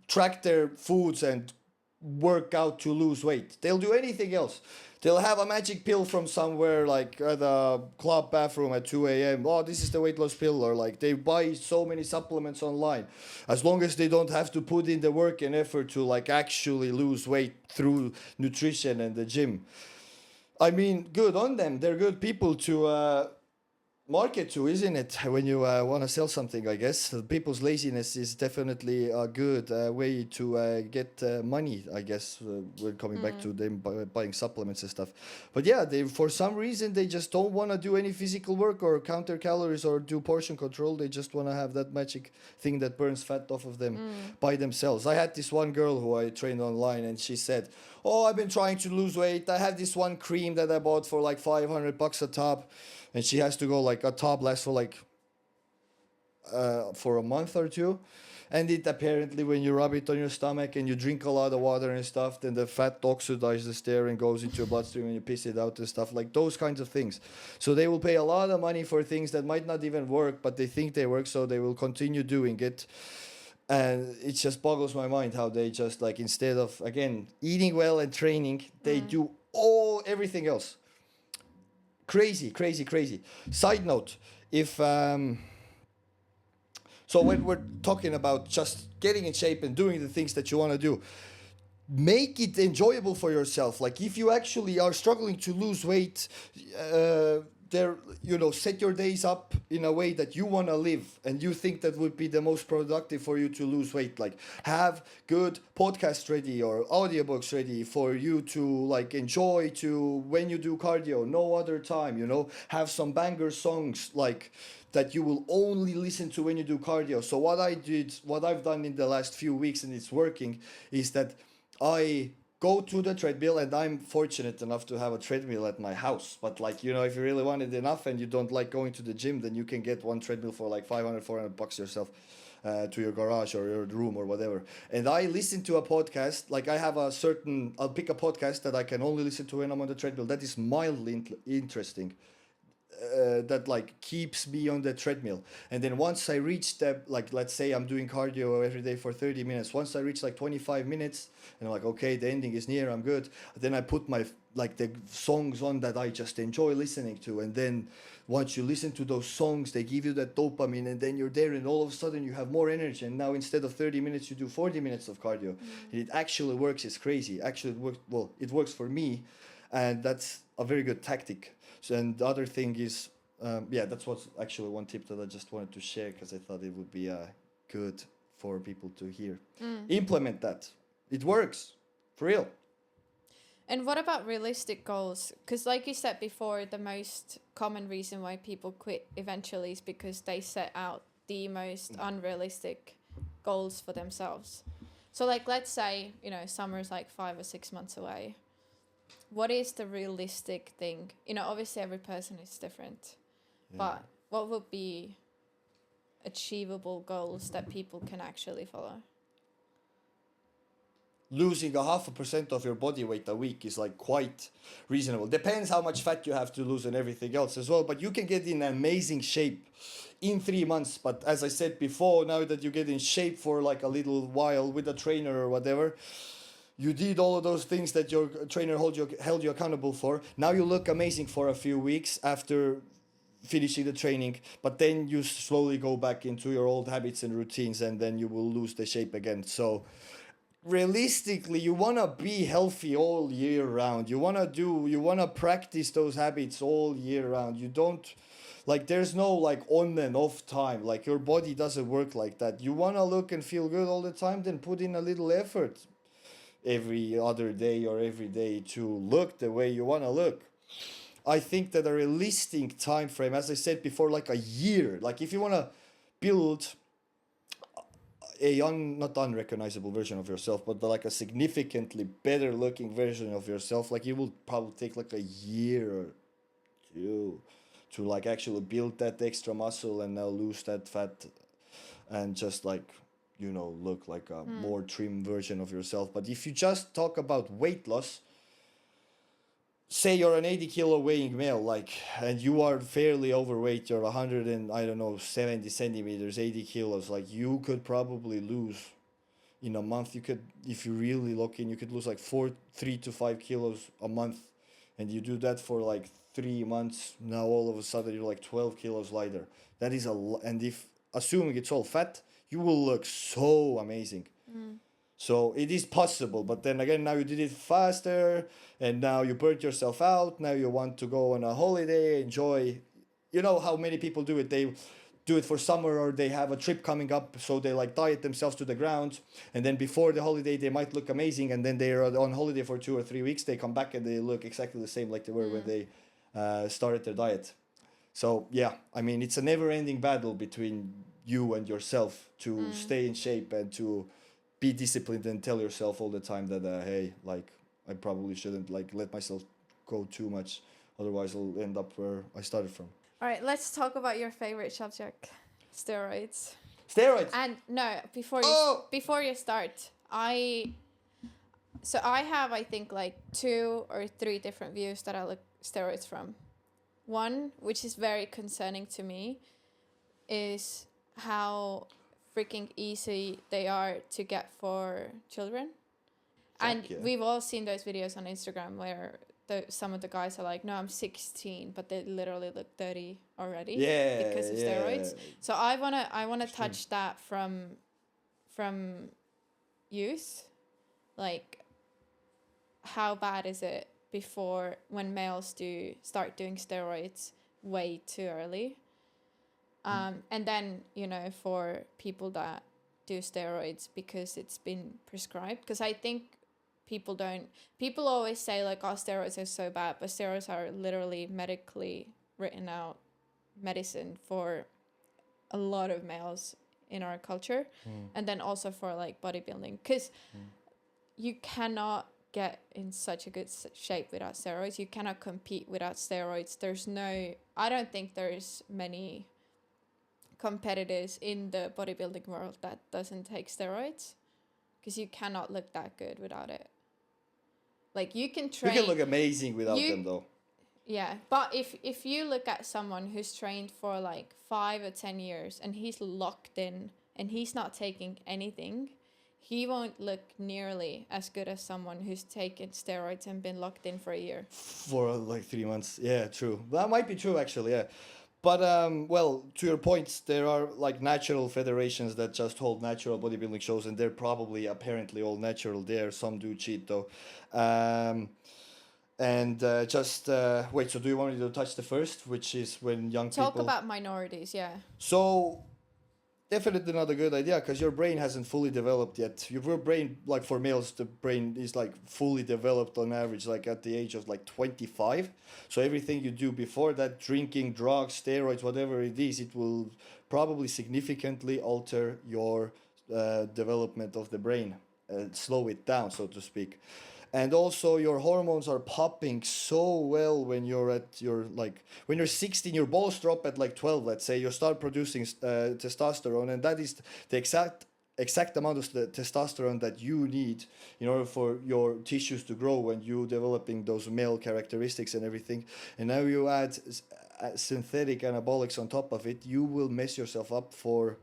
track their foods and work out to lose weight. They'll do anything else. They'll have a magic pill from somewhere, like at a club bathroom at 2 a.m. Oh, this is the weight loss pill. Or like they buy so many supplements online. As long as they don't have to put in the work and effort to like actually lose weight through nutrition and the gym. I mean, good on them. They're good people to market to, isn't it? When you want to sell something, I guess. People's laziness is definitely a good way to get money, I guess, when coming back to them buying supplements and stuff. But yeah, they for some reason, they just don't want to do any physical work or counter calories or do portion control. They just want to have that magic thing that burns fat off of them by themselves. I had this one girl who I trained online, and she said, oh, I've been trying to lose weight. I have this one cream that I bought for like $500 a tub. And she has to go like a tub lasts for like for a month or two. And it apparently, when you rub it on your stomach and you drink a lot of water and stuff, then the fat oxidizes there and goes into your bloodstream and you piss it out and stuff, like those kinds of things. So they will pay a lot of money for things that might not even work, but they think they work, so they will continue doing it. And it just boggles my mind how they just like, instead of, again, eating well and training, they do everything else. Crazy. Side note, if so when we're talking about just getting in shape and doing the things that you want to do, make it enjoyable for yourself. Like if you actually are struggling to lose weight, set your days up in a way that you want to live and you think that would be the most productive for you to lose weight. Like have good podcasts ready or audiobooks ready for you to like enjoy to when you do cardio, no other time, have some banger songs like that you will only listen to when you do cardio. So what I've done in the last few weeks, and it's working, is that I go to the treadmill, and I'm fortunate enough to have a treadmill at my house. But like, if you really want it enough and you don't like going to the gym, then you can get one treadmill for like $500-400 yourself to your garage or your room or whatever. And I listen to a podcast, like I'll pick a podcast that I can only listen to when I'm on the treadmill. That is mildly interesting. that like keeps me on the treadmill. And then once I reach that, like let's say I'm doing cardio every day for 30 minutes, once I reach like 25 minutes and I'm like, okay, the ending is near, I'm good, then I put my like the songs on that I just enjoy listening to. And then once you listen to those songs, they give you that dopamine, and then you're there, and all of a sudden you have more energy, and now instead of 30 minutes you do 40 minutes of cardio. It actually works. It's crazy. Actually it works. Well, it works for me, and that's a very good tactic. So, and the other thing is, that's what's actually one tip that I just wanted to share, because I thought it would be good for people to hear. Implement that. It works. For real. And what about realistic goals? Because like you said before, the most common reason why people quit eventually is because they set out the most unrealistic goals for themselves. So like, let's say, you know, summer's like 5 or 6 months away. What is the realistic thing? You know, obviously every person is different, but what would be achievable goals that people can actually follow? Losing 0.5% of your body weight a week is like quite reasonable. Depends how much fat you have to lose and everything else as well, but you can get in amazing shape in 3 months. But as I said before, now that you get in shape for like a little while with a trainer or whatever, you did all of those things that your trainer held you accountable for. Now you look amazing for a few weeks after finishing the training, but then you slowly go back into your old habits and routines, and then you will lose the shape again. So realistically, you want to be healthy all year round. You want to practice those habits all year round. You don't, like, there's no like on and off time. Like, your body doesn't work like that. You want to look and feel good all the time, then put in a little effort every other day or every day to look the way you want to look. I think that a realistic time frame, as I said before, like a year, like if you want to build a not unrecognizable version of yourself, but like a significantly better looking version of yourself, like it will probably take like a year or two to like actually build that extra muscle and now lose that fat and just like, you know, look like a more trim version of yourself. But if you just talk about weight loss, say you're an 80 kilo weighing male, like, and you are fairly overweight, you're 100 and I don't know 70 centimeters, 80 kilos, like you could probably lose in a month. You could, if you really look in, you could lose like 3 to 5 kilos a month, and you do that for like 3 months. Now all of a sudden you're like 12 kilos lighter. That is and if assuming it's all fat, you will look so amazing. So it is possible, but then again, now you did it faster, and now you burnt yourself out. Now you want to go on a holiday, enjoy. You know how many people do it. They do it for summer, or they have a trip coming up, so they like diet themselves to the ground, and then before the holiday they might look amazing, and then they're on holiday for 2 or 3 weeks. They come back and they look exactly the same like they were when they started their diet. So yeah, I mean, it's a never-ending battle between you and yourself to stay in shape and to be disciplined and tell yourself all the time that hey, like, I probably shouldn't like let myself go too much, otherwise I'll end up where I started from. All right, let's talk about your favorite subject, steroids. And no, before you start, I have, I think, like 2 or 3 different views that I look steroids from. One, which is very concerning to me, is how freaking easy they are to get for children. We've all seen those videos on Instagram where some of the guys are like, no, I'm 16, but they literally look 30 already because of steroids. So I wanna touch that from youth. Like, how bad is it before, when males start doing steroids way too early? And then, you know, for people that do steroids because it's been prescribed, because I think people always say like, oh, steroids are so bad, but steroids are literally medically written out medicine for a lot of males in our culture. And then also for like bodybuilding, because you cannot get in such a good shape without steroids. You cannot compete without steroids. I don't think there's many competitors in the bodybuilding world that doesn't take steroids, because you cannot look that good without it. Like, you can train. You can look amazing without them, though. Yeah, but if you look at someone who's trained for like 5 or 10 years and he's locked in and he's not taking anything, he won't look nearly as good as someone who's taken steroids and been locked in for a year. For like 3 months. Yeah, true. That might be true actually, yeah. But well, to your points, there are like natural federations that just hold natural bodybuilding shows, and they're probably apparently all natural there. Some do cheat though. And just wait. So do you want me to touch the first, which is when young Talk people? about minorities, yeah. So definitely not a good idea because your brain hasn't fully developed yet. Your brain, like for males, the brain is like fully developed on average, like at the age of like 25. So everything you do before that, drinking, drugs, steroids, whatever it is, it will probably significantly alter your development of the brain, slow it down, so to speak. And also your hormones are popping so well when you're at your like when you're 16, your balls drop at like 12, let's say. You start producing testosterone, and that is the exact amount of the testosterone that you need in order for your tissues to grow when you developing those male characteristics and everything. And now you add synthetic anabolics on top of it, you will mess yourself up for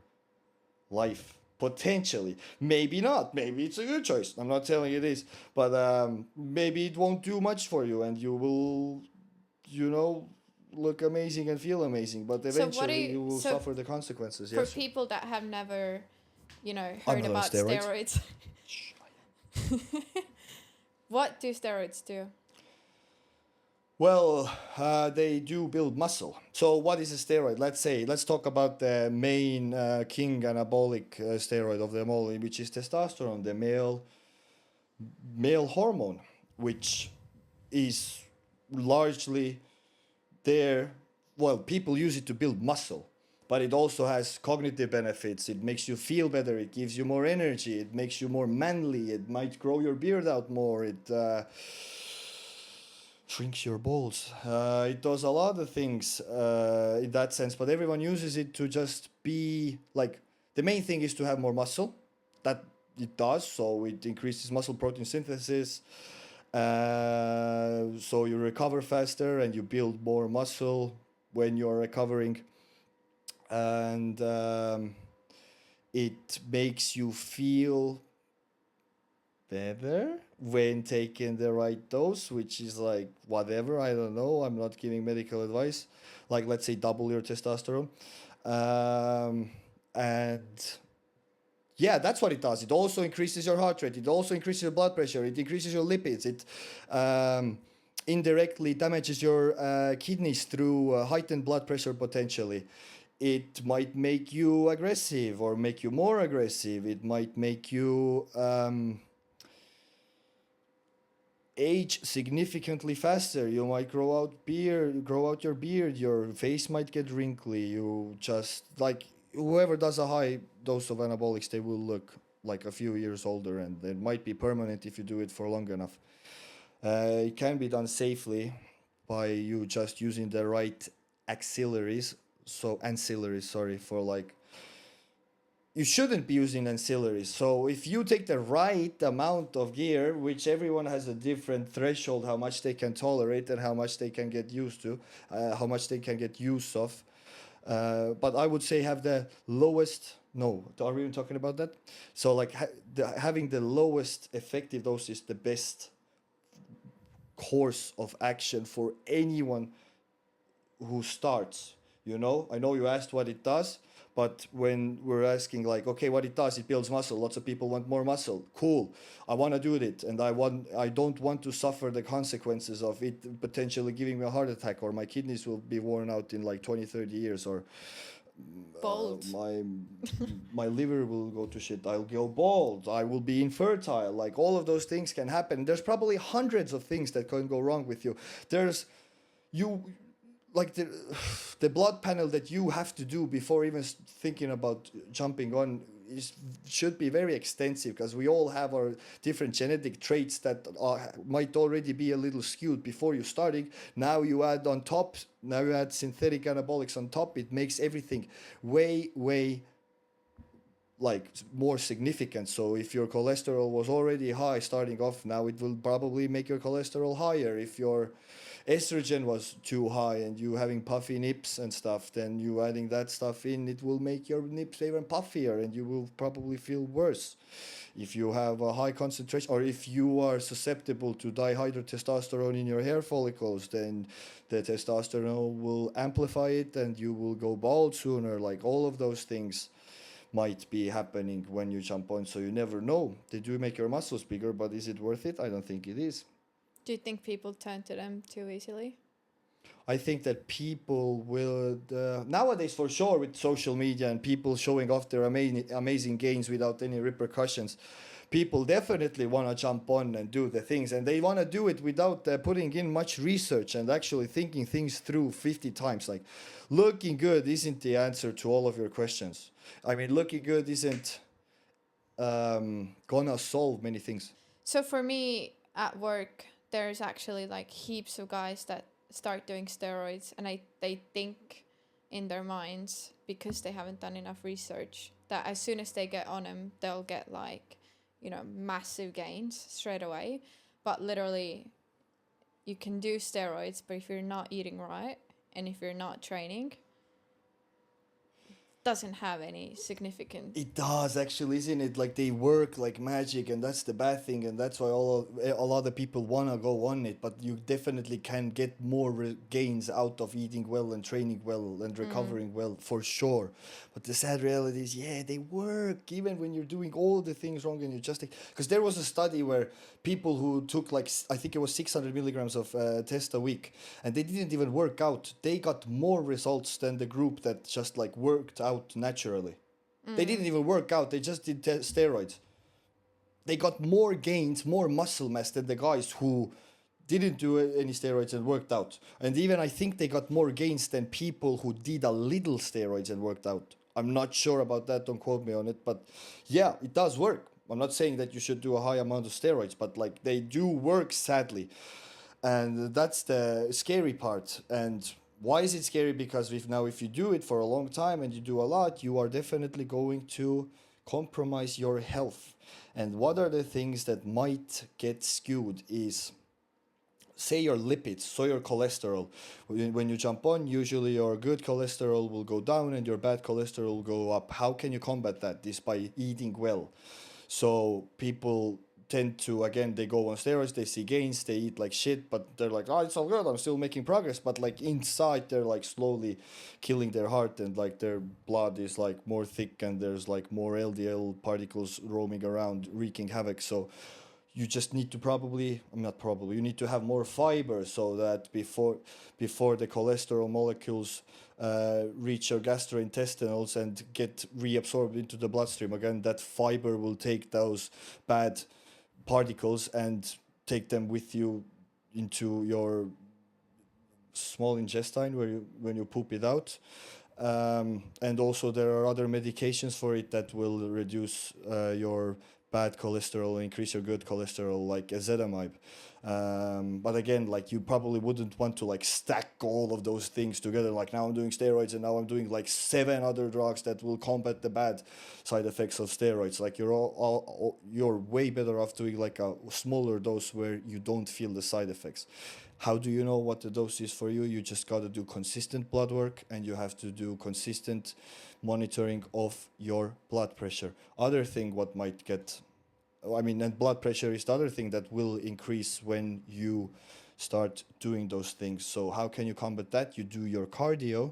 life. Potentially, maybe not, maybe it's a good choice, I'm not telling it is, but maybe it won't do much for you and you will, you know, look amazing and feel amazing, but eventually you will suffer the consequences. For people that have never, you know, heard Another about steroids. What do steroids do? Well, they do build muscle. So what is a steroid? Let's talk about the main king anabolic steroid of them all, which is testosterone, the male hormone, which is largely there. Well, people use it to build muscle, but it also has cognitive benefits. It makes you feel better. It gives you more energy. It makes you more manly. It might grow your beard out more. It shrinks your balls. It does a lot of things in that sense, but everyone uses it to just be like, the main thing is to have more muscle. That it does, so it increases muscle protein synthesis. So you recover faster and you build more muscle when you're recovering. And it makes you feel better when taking the right dose, which is like whatever, I don't know, I'm not giving medical advice, like let's say double your testosterone. And yeah, that's what it does. It also increases your heart rate, it also increases your blood pressure, it increases your lipids, it indirectly damages your kidneys through heightened blood pressure potentially. It might make you aggressive or make you more aggressive. It might make you age significantly faster. You might grow out your beard. Your face might get wrinkly. You just like whoever does a high dose of anabolics, they will look like a few years older, and it might be permanent if you do it for long enough. It can be done safely by you just using the right ancillaries. For like, you shouldn't be using ancillaries. So if you take the right amount of gear, which everyone has a different threshold, how much they can tolerate and how much they can get used to, how much they can get use of. But I would say have the lowest, no, are we even talking about that? So like having the lowest effective dose is the best course of action for anyone who starts. You know, I know you asked what it does, but when we're asking like, okay, what it does, it builds muscle. Lots of people want more muscle. Cool. I want to do it. And I don't want to suffer the consequences of it potentially giving me a heart attack, or my kidneys will be worn out in like 20, 30 years, or my liver will go to shit. I'll go bald. I will be infertile. Like all of those things can happen. There's probably hundreds of things that can go wrong with you. Like the blood panel that you have to do before even thinking about jumping on should be very extensive, because we all have our different genetic traits that might already be a little skewed before you starting. Now you add synthetic anabolics on top. It makes everything way like more significant. So if your cholesterol was already high starting off, now it will probably make your cholesterol higher. If your estrogen was too high and you having puffy nips and stuff, then you adding that stuff in, it will make your nips even puffier and you will probably feel worse. If you have a high concentration, or if you are susceptible to dihydrotestosterone in your hair follicles, then the testosterone will amplify it and you will go bald sooner. Like all of those things might be happening when you jump on, so you never know. They do make your muscles bigger, but is it worth it? I don't think it is. Do you think people turn to them too easily? I think that people will nowadays, for sure, with social media and people showing off their amazing gains without any repercussions, people definitely want to jump on and do the things, and they want to do it without putting in much research and actually thinking things through 50 times. Like, looking good isn't the answer to all of your questions. I mean, looking good isn't gonna solve many things. So for me at work, there's actually like heaps of guys that start doing steroids, and they think in their minds, because they haven't done enough research, that as soon as they get on them, they'll get like, you know, massive gains straight away. But literally, you can do steroids, but if you're not eating right and if you're not training, doesn't have any significant. It does actually, isn't it? Like, they work like magic, and that's the bad thing, and that's why a lot of people want to go on it. But you definitely can get more gains out of eating well and training well and recovering well, for sure. But the sad reality is, yeah, they work even when you're doing all the things wrong, and you just because there was a study where people who took like, I think it was 600 milligrams of test a week, and they didn't even work out, they got more results than the group that just like worked out naturally. They didn't even work out, they just did steroids. They got more gains, more muscle mass than the guys who didn't do any steroids and worked out. And even I think they got more gains than people who did a little steroids and worked out. I'm not sure about that, don't quote me on it, but yeah, it does work. I'm not saying that you should do a high amount of steroids, but like, they do work, sadly. And that's the scary part. And why is it scary? Because if you do it for a long time and you do a lot, you are definitely going to compromise your health. And what are the things that might get skewed is, say, your lipids, so your cholesterol. When you jump on, usually your good cholesterol will go down and your bad cholesterol will go up. How can you combat that? Is by eating well. So people tend to, again, they go on steroids, they see gains, they eat like shit, but they're like, oh, it's all good, I'm still making progress. But like inside, they're like slowly killing their heart, and like their blood is like more thick, and there's like more LDL particles roaming around, wreaking havoc. So you just need to you need to have more fiber, so that before the cholesterol molecules reach your gastrointestinals and get reabsorbed into the bloodstream again, that fiber will take those bad particles and take them with you into your small intestine when you poop it out. And also there are other medications for it that will reduce your bad cholesterol and increase your good cholesterol, like ezetimibe. But again, like, you probably wouldn't want to like stack all of those things together. Like, now I'm doing steroids and now I'm doing like 7 other drugs that will combat the bad side effects of steroids. Like, you're way better off doing like a smaller dose where you don't feel the side effects. How do you know what the dose is for you? You just got to do consistent blood work, and you have to do consistent monitoring of your blood pressure. Other thing what might get, and blood pressure is the other thing that will increase when you start doing those things. So how can you combat that? You do your cardio,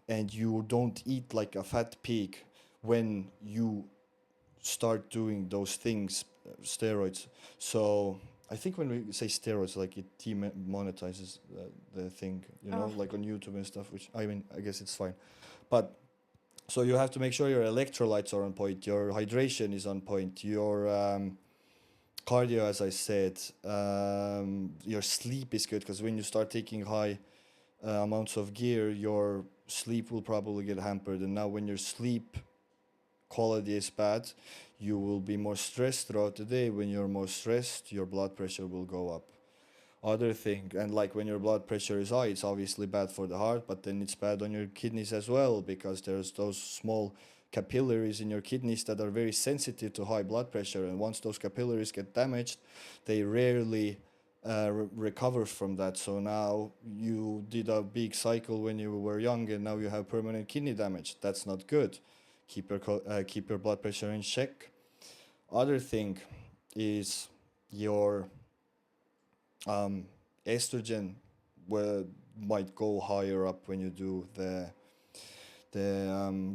and you don't eat like a fat pig when you start doing those things, steroids. So I think when we say steroids, like, it demonetizes the thing, like on YouTube and stuff, which, I guess it's fine. But so you have to make sure your electrolytes are on point, your hydration is on point, your cardio, as I said, your sleep is good, because when you start taking high amounts of gear, your sleep will probably get hampered. And now when your sleep quality is bad, you will be more stressed throughout the day. When you're more stressed, your blood pressure will go up. Other thing, and like, when your blood pressure is high, it's obviously bad for the heart, but then it's bad on your kidneys as well, because there's those small capillaries in your kidneys that are very sensitive to high blood pressure. And once those capillaries get damaged, they rarely recover from that. So now you did a big cycle when you were young, and now you have permanent kidney damage. That's not good. Keep your blood pressure in check. Other thing is your estrogen might go higher up when you do the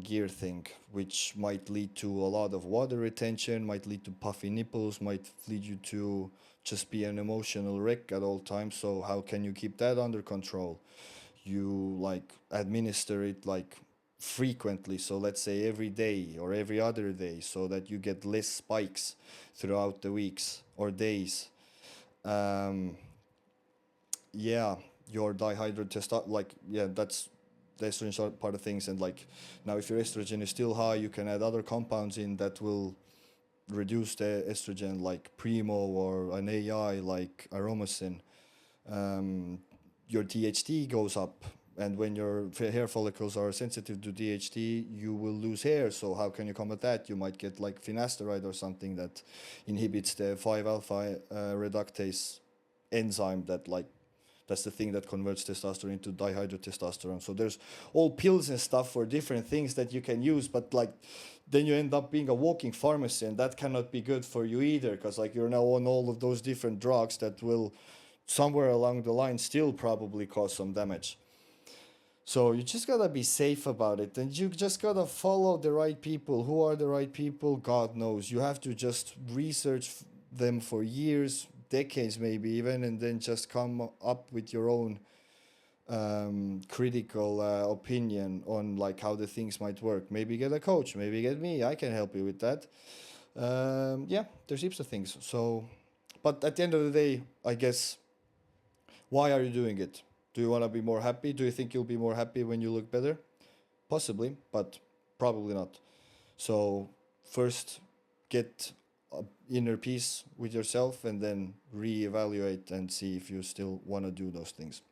gear thing, which might lead to a lot of water retention, might lead to puffy nipples, might lead you to just be an emotional wreck at all times. So how can you keep that under control? You like administer it like frequently, so let's say every day or every other day, so that you get less spikes throughout the weeks or days. Yeah, your that's the estrogen part of things. And like now, if your estrogen is still high, you can add other compounds in that will reduce the estrogen, like Primo or an AI like Aromasin. Your DHT goes up, and when your hair follicles are sensitive to DHT, you will lose hair. So how can you combat that? You might get like finasteride or something that inhibits the 5-alpha reductase enzyme that's the thing that converts testosterone into dihydrotestosterone. So there's all pills and stuff for different things that you can use, but like then you end up being a walking pharmacy, and that cannot be good for you either, because like you're now on all of those different drugs that will somewhere along the line still probably cause some damage. So you just gotta be safe about it, and you just gotta follow the right people. Who are the right people? God knows. You have to just research them for years, decades maybe even, and then just come up with your own critical opinion on like how the things might work. Maybe get a coach, maybe get me. I can help you with that. Yeah, there's heaps of things. So, but at the end of the day, I guess, why are you doing it? Do you want to be more happy? Do you think you'll be more happy when you look better? Possibly, but probably not. So first get inner peace with yourself, and then reevaluate and see if you still want to do those things.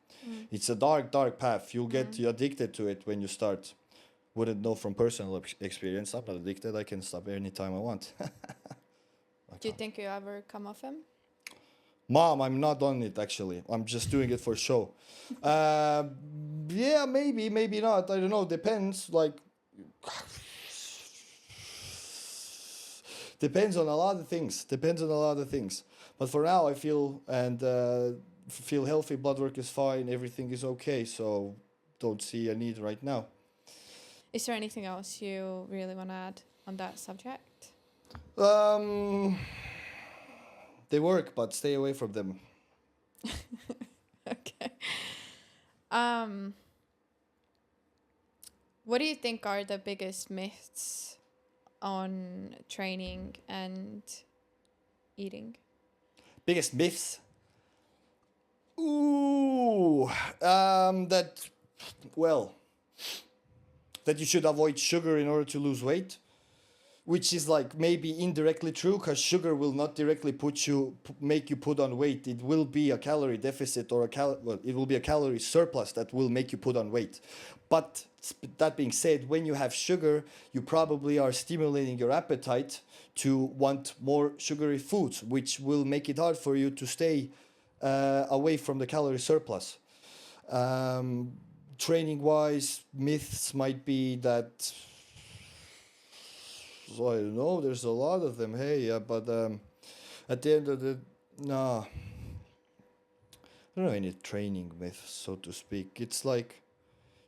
It's a dark path. You'll get addicted to it when you start. Wouldn't know from personal experience. I'm not addicted. I can stop anytime I want. Do you think you ever come off him? Mom, I'm not on it actually. I'm just doing it for show. Yeah, maybe not. I don't know. Depends. Like, depends on a lot of things. But for now, I feel healthy. Blood work is fine. Everything is okay. So don't see a need right now. Is there anything else you really want to add on that subject? They work, but stay away from them. Okay. What do you think are the biggest myths on training and eating? Biggest myths? Ooh, that you should avoid sugar in order to lose weight, which is like maybe indirectly true, because sugar will not directly make you put on weight. It will be a calorie deficit or it will be a calorie surplus that will make you put on weight. But that being said, when you have sugar, you probably are stimulating your appetite to want more sugary foods, which will make it hard for you to stay away from the calorie surplus. Training wise, myths might be that, so I don't know, there's a lot of them. But at the end of the, I don't know any training myths, so to speak. It's like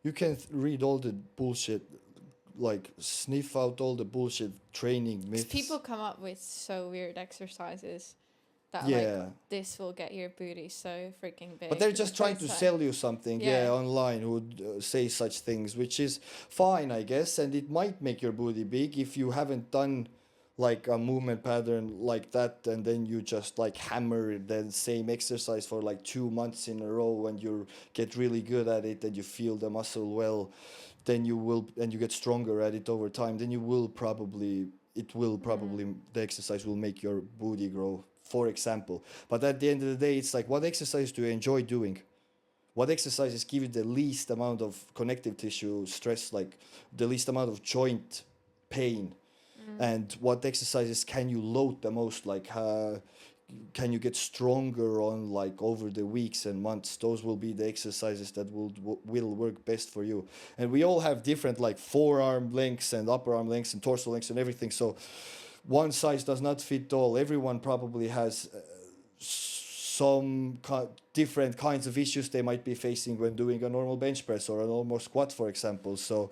you can read all the bullshit, like sniff out all the bullshit training myths. People come up with so weird exercises that like this will get your booty so freaking big. But they're just trying to sell you something, online, who would say such things, which is fine, I guess, and it might make your booty big if you haven't done like a movement pattern like that, and then you just like hammer the same exercise for like 2 months in a row, and you get really good at it, and you feel the muscle well, then you will, and you get stronger at it over time, then the exercise will make your booty grow, for example. But at the end of the day, it's like, what exercise do you enjoy doing? What exercises give you the least amount of connective tissue stress, like the least amount of joint pain? And what exercises can you load the most? Like can you get stronger on like over the weeks and months. Those will be the exercises that will work best for you. And we all have different like forearm lengths and upper arm lengths and torso lengths and everything, so one size does not fit all. Everyone probably has some different kinds of issues they might be facing when doing a normal bench press or a normal squat, for example. So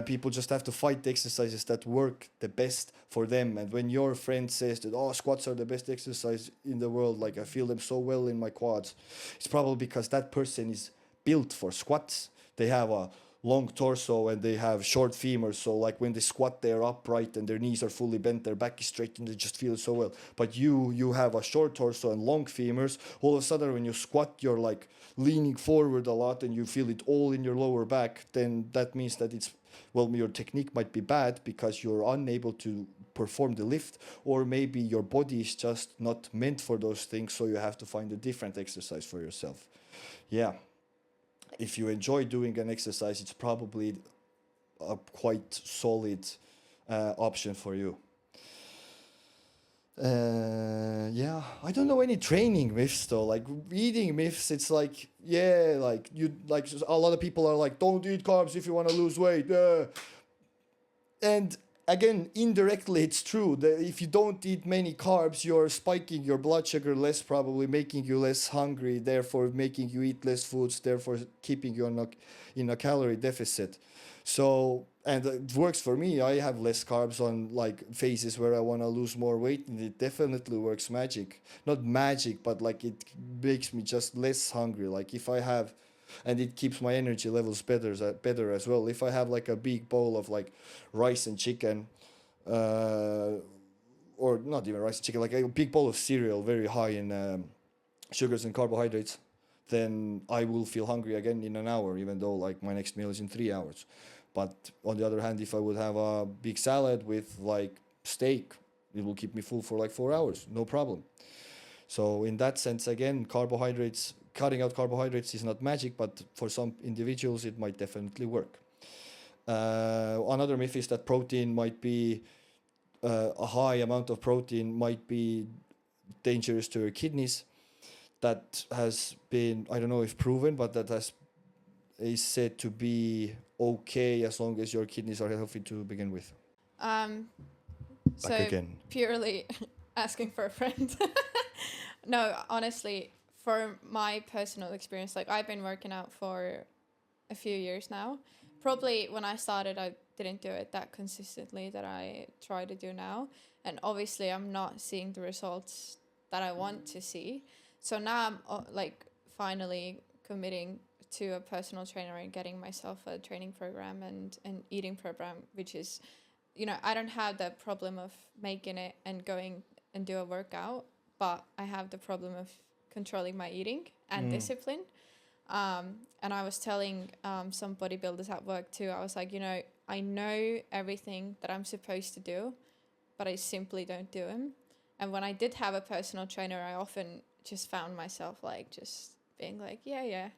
people just have to find the exercises that work the best for them. And when your friend says that, oh, squats are the best exercise in the world, like I feel them so well in my quads, it's probably because that person is built for squats. They have a long torso and they have short femurs, so like when they squat they're upright and their knees are fully bent, their back is straight, and they just feel it so well. But you have a short torso and long femurs. All of a sudden when you squat you're like leaning forward a lot and you feel it all in your lower back. Then that means that it's, well, your technique might be bad because you're unable to perform the lift, or maybe your body is just not meant for those things, so you have to find a different exercise for yourself. Yeah. If you enjoy doing an exercise, it's probably a quite solid option for you. Yeah, I don't know any training myths though. Like eating myths, it's like, yeah, like you, like a lot of people are like, don't eat carbs if you want to lose weight. And again, indirectly, it's true that if you don't eat many carbs, you're spiking your blood sugar less, probably making you less hungry, therefore making you eat less foods, therefore keeping you in a calorie deficit. So, and it works for me. I have less carbs on like phases where I want to lose more weight, and it definitely works magic. Not magic, but like it makes me just less hungry. Like if I have, and it keeps my energy levels better as well. If I have like a big bowl of like rice and chicken, or not even rice and chicken, like a big bowl of cereal, very high in sugars and carbohydrates, then I will feel hungry again in an hour, even though like my next meal is in 3 hours. But on the other hand, if I would have a big salad with like steak, it will keep me full for like 4 hours, no problem. So in that sense, again, cutting out carbohydrates is not magic, but for some individuals it might definitely work. Another myth is that protein might be, a high amount of protein might be dangerous to your kidneys. That has been, I don't know if proven, but is said to be okay as long as your kidneys are healthy to begin with. So again. Purely asking for a friend. No, honestly, for my personal experience, like I've been working out for a few years now. Probably when I started, I didn't do it that consistently that I try to do now. And obviously I'm not seeing the results that I want to see. So now I'm like finally committing to a personal trainer and getting myself a training program and an eating program, which is, you know, I don't have the problem of making it and going and do a workout, but I have the problem of controlling my eating and discipline. And I was telling some bodybuilders at work too, I was like, you know, I know everything that I'm supposed to do, but I simply don't do them. And when I did have a personal trainer, I often just found myself like just being like, I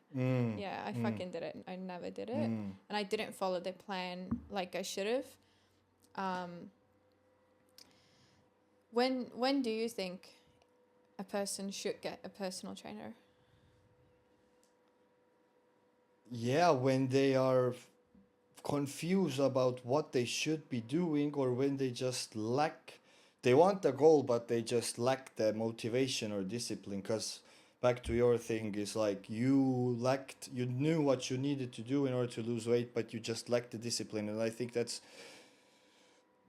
fucking did it. I never did it. And I didn't follow the plan like I should have. When do you think a person should get a personal trainer? Yeah, when they are confused about what they should be doing, or when they just they want the goal, but they just lack the motivation or discipline. Because back to your thing is like you knew what you needed to do in order to lose weight, but you just lacked the discipline. And I think that's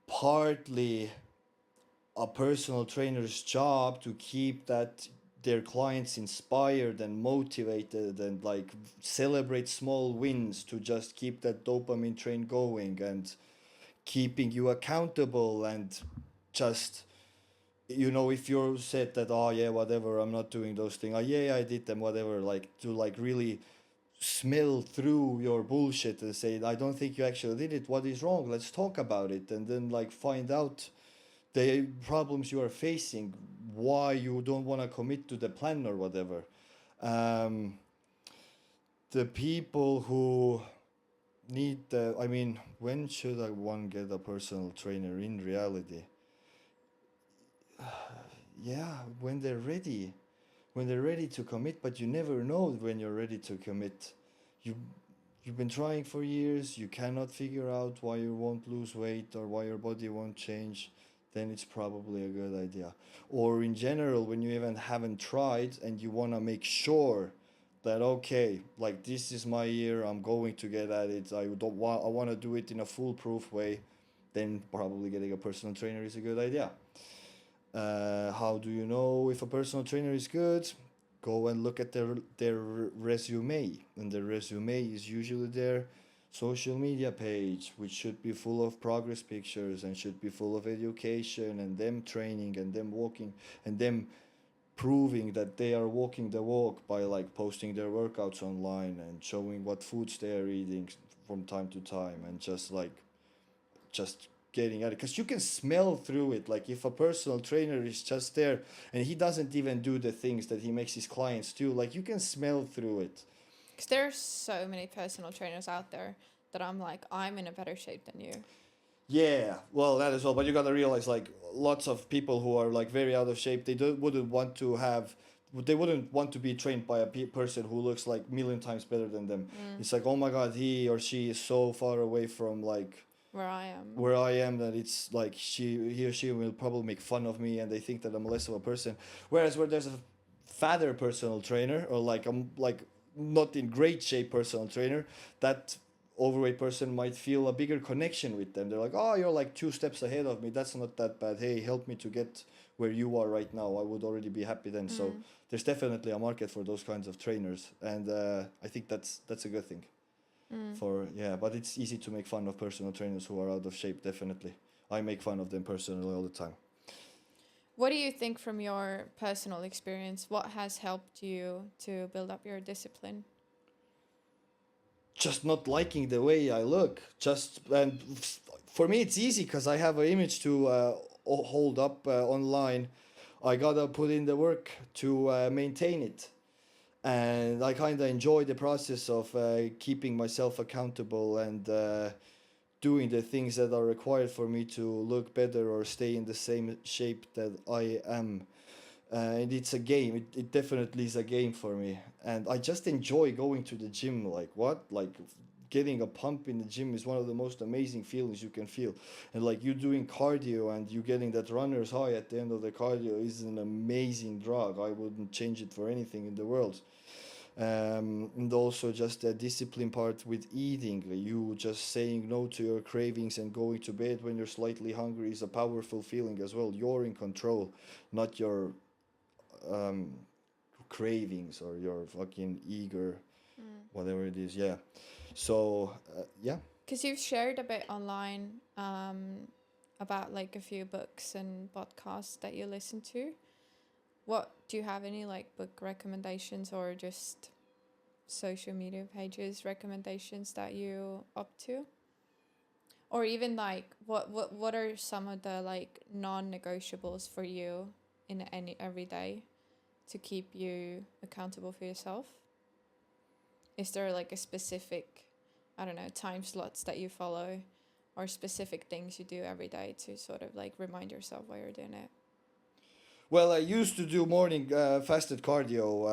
partly a personal trainer's job, to keep their clients inspired and motivated and like celebrate small wins, to just keep that dopamine train going and keeping you accountable. And just, you know, if you're said that, oh yeah, whatever, I'm not doing those things, oh yeah, I did them, whatever, like to like really smell through your bullshit and say, I don't think you actually did it, what is wrong, let's talk about it, and then like find out the problems you are facing, why you don't want to commit to the plan or whatever. The people who need when should one get a personal trainer in reality? when they're ready, to commit, but you never know when you're ready to commit. You you've been trying for years, you cannot figure out why you won't lose weight or why your body won't change, then it's probably a good idea. Or in general, when you even haven't tried and you want to make sure that okay, like this is my year, I'm going to get at it. I want to do it in a foolproof way. Then probably getting a personal trainer is a good idea. How do you know if a personal trainer is good? Go and look at their resume, and their resume is usually their social media page, which should be full of progress pictures and should be full of education and them training and them walking and them proving that they are walking the walk by like posting their workouts online and showing what foods they are eating from time to time, and just getting at it, because you can smell through it. Like if a personal trainer is just there and he doesn't even do the things that he makes his clients do, like you can smell through it. Because there's so many personal trainers out there that I'm like, I'm in a better shape than you. Yeah, well, that as well. But you gotta realize, like, lots of people who are like very out of shape, wouldn't want to be trained by a person who looks like million times better than them. It's like, oh my god, he or she is so far away from like where I am that it's like he or she will probably make fun of me and they think that I'm less of a person. Whereas where there's a fatter personal trainer, or like I'm like not in great shape personal trainer, that overweight person might feel a bigger connection with them. They're like, oh, you're like 2 steps ahead of me, that's not that bad, hey, help me to get where you are right now, I would already be happy then. So there's definitely a market for those kinds of trainers, and I think that's a good thing. But it's easy to make fun of personal trainers who are out of shape. Definitely, I make fun of them personally all the time. What do you think from your personal experience? What has helped you to build up your discipline? Just not liking the way I look. And for me, it's easy because I have an image to hold up online. I gotta put in the work to maintain it. And I kind of enjoy the process of keeping myself accountable and doing the things that are required for me to look better or stay in the same shape that I am. And it's a game. It definitely is a game for me. And I just enjoy going to the gym. Like getting a pump in the gym is one of the most amazing feelings you can feel. And like you doing cardio and you getting that runner's high at the end of the cardio is an amazing drug. I wouldn't change it for anything in the world. And also just the discipline part with eating. You just saying no to your cravings and going to bed when you're slightly hungry is a powerful feeling as well. You're in control, not your cravings or your fucking eager, whatever it is. Yeah. So, yeah. Because you've shared a bit online about like a few books and podcasts that you listen to. What do you have any like book recommendations or just social media pages recommendations that you up to? Or even like what are some of the like non-negotiables for you in every day to keep you accountable for yourself? Is there like a specific, I don't know, time slots that you follow or specific things you do every day to sort of like remind yourself why you're doing it? Well, I used to do morning fasted cardio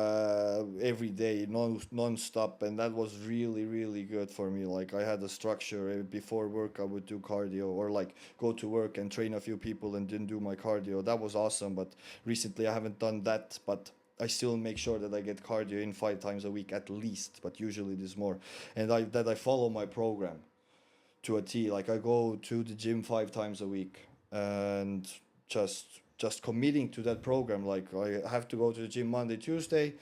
every day, non-stop, and that was really, really good for me. Like I had a structure. Before work, I would do cardio, or like go to work and train a few people and then do my cardio. That was awesome, but recently I haven't done that, but I still make sure that I get cardio in 5 times a week at least, but usually there's more. And I follow my program to a T. Like I go to the gym 5 times a week and just committing to that program. Like I have to go to the gym Monday, Tuesday,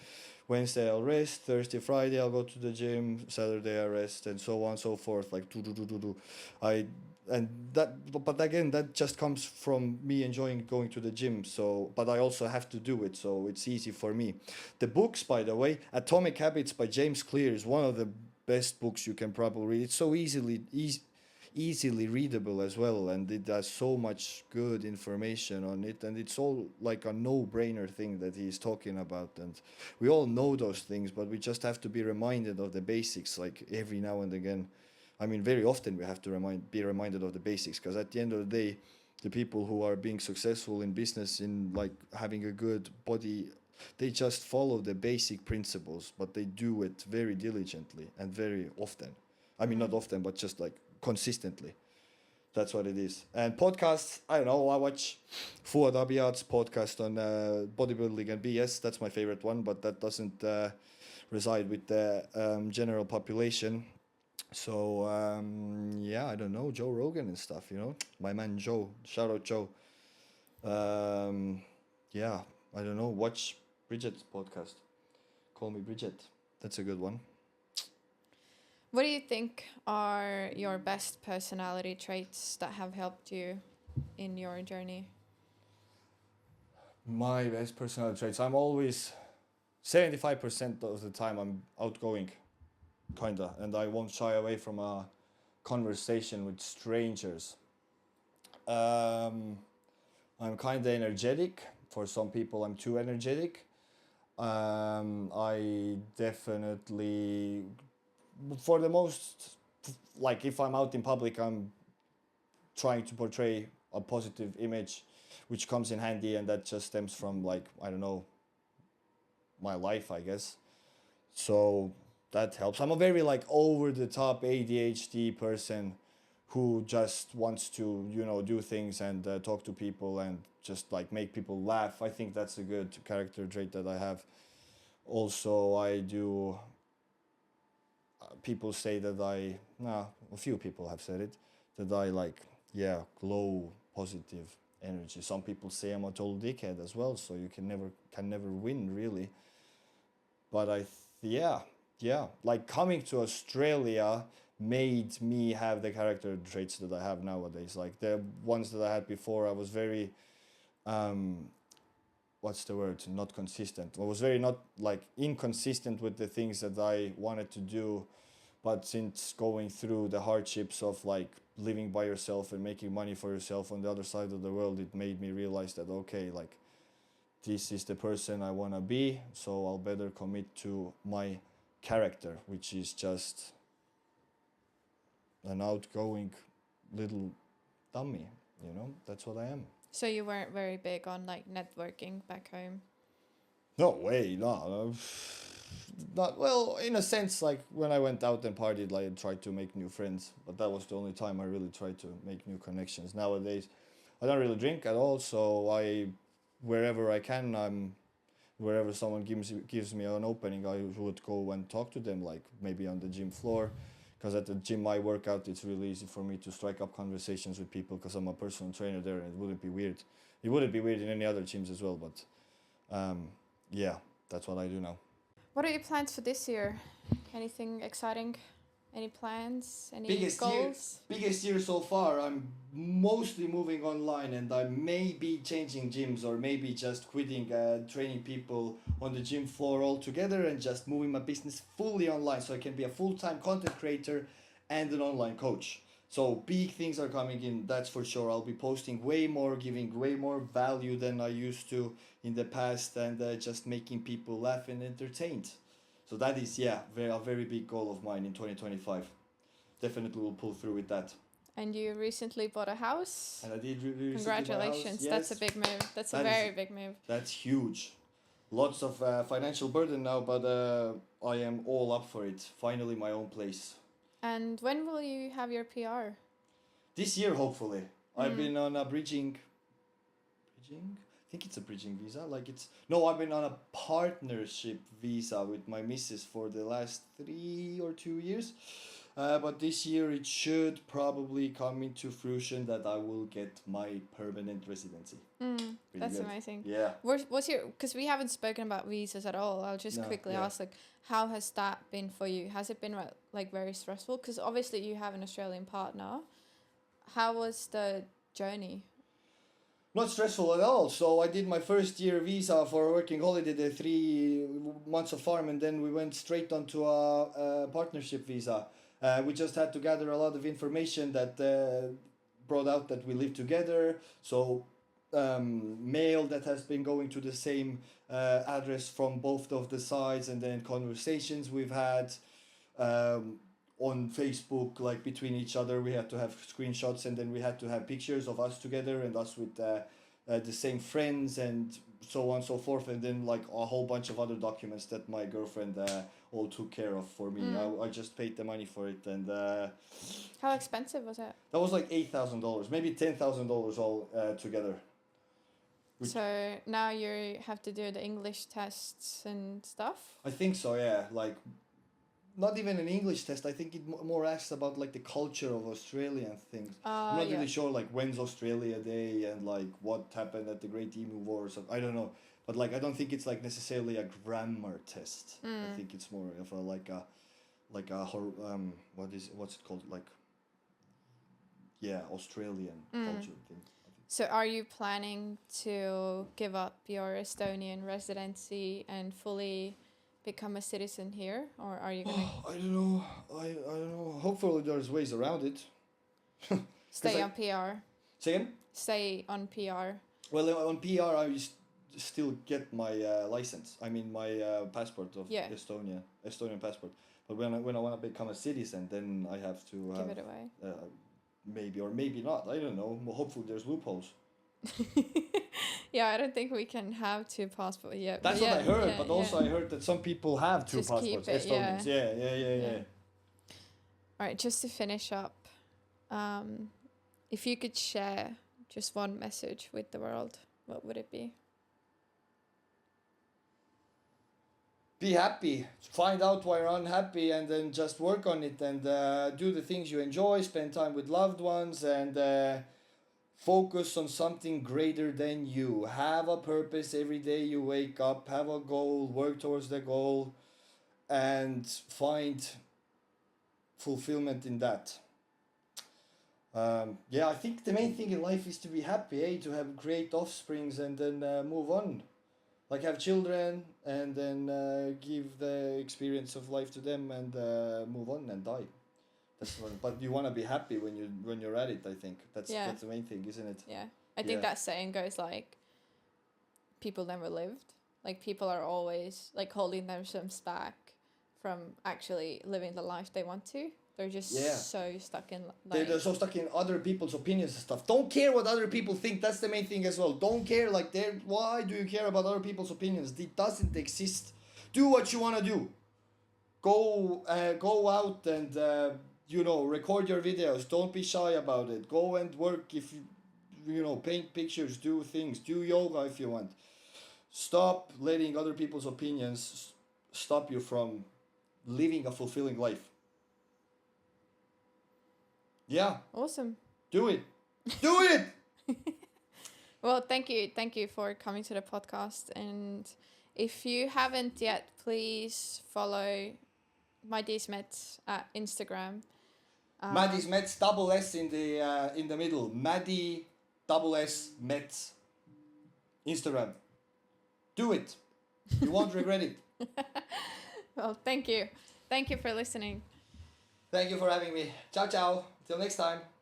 Wednesday I'll rest, Thursday, Friday I'll go to the gym, Saturday I rest, and so on and so forth. Like but again, that just comes from me enjoying going to the gym. So, but I also have to do it, so it's easy for me. The books, by the way, Atomic Habits by James Clear is one of the best books you can probably read. It's so easily readable as well, and it has so much good information on it, and it's all like a no-brainer thing that he's talking about, and we all know those things, but we just have to be reminded of the basics like every now and again. I mean, very often we have to be reminded of the basics, because at the end of the day, the people who are being successful in business, in like having a good body, they just follow the basic principles, but they do it very diligently and very often. I mean, not often, but just like consistently. That's what it is. And podcasts, I don't know, I watch Fuad Abiad's podcast on bodybuilding and BS. That's my favorite one, but that doesn't reside with the general population. So, yeah, I don't know, Joe Rogan and stuff, you know? My man Joe, shout out Joe. Yeah, I don't know, watch Bridget's podcast. Call Me Bridget. That's a good one. What do you think are your best personality traits that have helped you in your journey? My best personality traits, I'm always 75% of the time I'm outgoing, kinda, and I won't shy away from a conversation with strangers. I'm kinda energetic. For some people, I'm too energetic. I definitely, for the most, like if I'm out in public, I'm trying to portray a positive image, which comes in handy, and that just stems from like, I don't know, my life, I guess. So that helps. I'm a very like over the top ADHD person who just wants to, you know, do things and talk to people and just like make people laugh. I think that's a good character trait that I have. Also, I do, people say that a few people have said it, that I like, yeah, glow positive energy. Some people say I'm a total dickhead as well, so you can never win really. But yeah, like coming to Australia made me have the character traits that I have nowadays. Like the ones that I had before, I was very, what's the word? Not consistent. I was very not like inconsistent with the things that I wanted to do. But since going through the hardships of like living by yourself and making money for yourself on the other side of the world, it made me realize that, okay, like this is the person I want to be, so I'll better commit to my character, which is just an outgoing little dummy, you know? That's what I am. So you weren't very big on like networking back home? No way, no. Not well, in a sense, like when I went out and partied, like, I tried to make new friends, but that was the only time I really tried to make new connections. Nowadays, I don't really drink at all, so wherever I can, wherever someone gives me an opening, I would go and talk to them, like maybe on the gym floor, because at the gym I work out, it's really easy for me to strike up conversations with people because I'm a personal trainer there, and it wouldn't be weird. It wouldn't be weird in any other gyms as well, but yeah, that's what I do now. What are your plans for this year? Anything exciting? Any plans? Any goals? Biggest year so far. I'm mostly moving online, and I may be changing gyms or maybe just quitting training people on the gym floor altogether and just moving my business fully online so I can be a full-time content creator and an online coach. So big things are coming in, that's for sure. I'll be posting way more, giving way more value than I used to in the past, and just making people laugh and entertained. So that is, yeah, a very big goal of mine in 2025. Definitely will pull through with that. And you recently bought a house. And I did recently. Congratulations, yes. That's a big move. That's a very big move. That's huge. Lots of financial burden now, but I am all up for it. Finally, my own place. And when will you have your PR? This year, hopefully. I've been on a bridging. I think it's a bridging visa. I've been on a partnership visa with my missus for the last 3 or 2 years. But this year it should probably come into fruition that I will get my permanent residency. That's good. Amazing. Yeah. What's your, because we haven't spoken about visas at all. I'll just quickly ask, like, how has that been for you? Has it been like very stressful? Because obviously you have an Australian partner. How was the journey? Not stressful at all. So I did my first year visa for a working holiday, the 3 months of farm, and then we went straight onto a partnership visa. We just had to gather a lot of information that brought out that we live together. So mail that has been going to the same address from both of the sides, and then conversations we've had. on Facebook, like between each other. We had to have screenshots, and then we had to have pictures of us together and us with the same friends and so on and so forth. And then like a whole bunch of other documents that my girlfriend all took care of for me. I just paid the money for it. And how expensive was it? that was like $8,000, maybe $10,000 all together. So now you have to do the English tests and stuff? I think so, yeah. Like, not even an English test. I think it more asks about like the culture of Australia and things. I'm not really sure like when's Australia Day and like what happened at the Great Emu War or something. I don't know. But like I don't think it's like necessarily a grammar test. I think it's more of a what's it called? Like, yeah, Australian culture thing. So are you planning to give up your Estonian residency and fully become a citizen here, or are you gonna? I don't know. I don't know. Hopefully, there's ways around it. Stay on PR. Say again? Stay on PR. Well, on PR, I still get my license. I mean, my passport of Estonian passport. But when I want to become a citizen, then I have to give it away. Maybe or maybe not. I don't know. Well, hopefully, there's loopholes. Yeah, I don't think we can have two passports yet. That's what I heard, but also I heard that some people have two passports. Estonians. Yeah. All right, just to finish up, if you could share just one message with the world, what would it be? Be happy. Find out why you're unhappy and then just work on it and do the things you enjoy, spend time with loved ones and focus on something greater than you. Have a purpose every day you wake up, have a goal, work towards the goal and find fulfillment in that. I think the main thing in life is to be happy, to have great offsprings and then move on. Like have children and then give the experience of life to them and move on and die. That's what, but you want to be happy when you're at it. I think that's the main thing, isn't it? Yeah, I think that saying goes like, people never lived. Like people are always like holding themselves back from actually living the life they want to. They're just so stuck in they're so stuck in other people's opinions and stuff. Don't care what other people think. That's the main thing as well. Don't care why do you care about other people's opinions? It doesn't exist. Do what you want to do. Go out and record your videos. Don't be shy about it. Go and work if you paint pictures, do things, do yoga if you want. Stop letting other people's opinions stop you from living a fulfilling life. Yeah. Awesome. Do it. Do it. Well, thank you for coming to the podcast. And if you haven't yet, please follow Madis Mets at Instagram. Madis Mets, double S in the middle. Madis double S Mets. Instagram. Do it. You won't regret it. Well, thank you. Thank you for listening. Thank you for having me. Ciao, ciao. Till next time.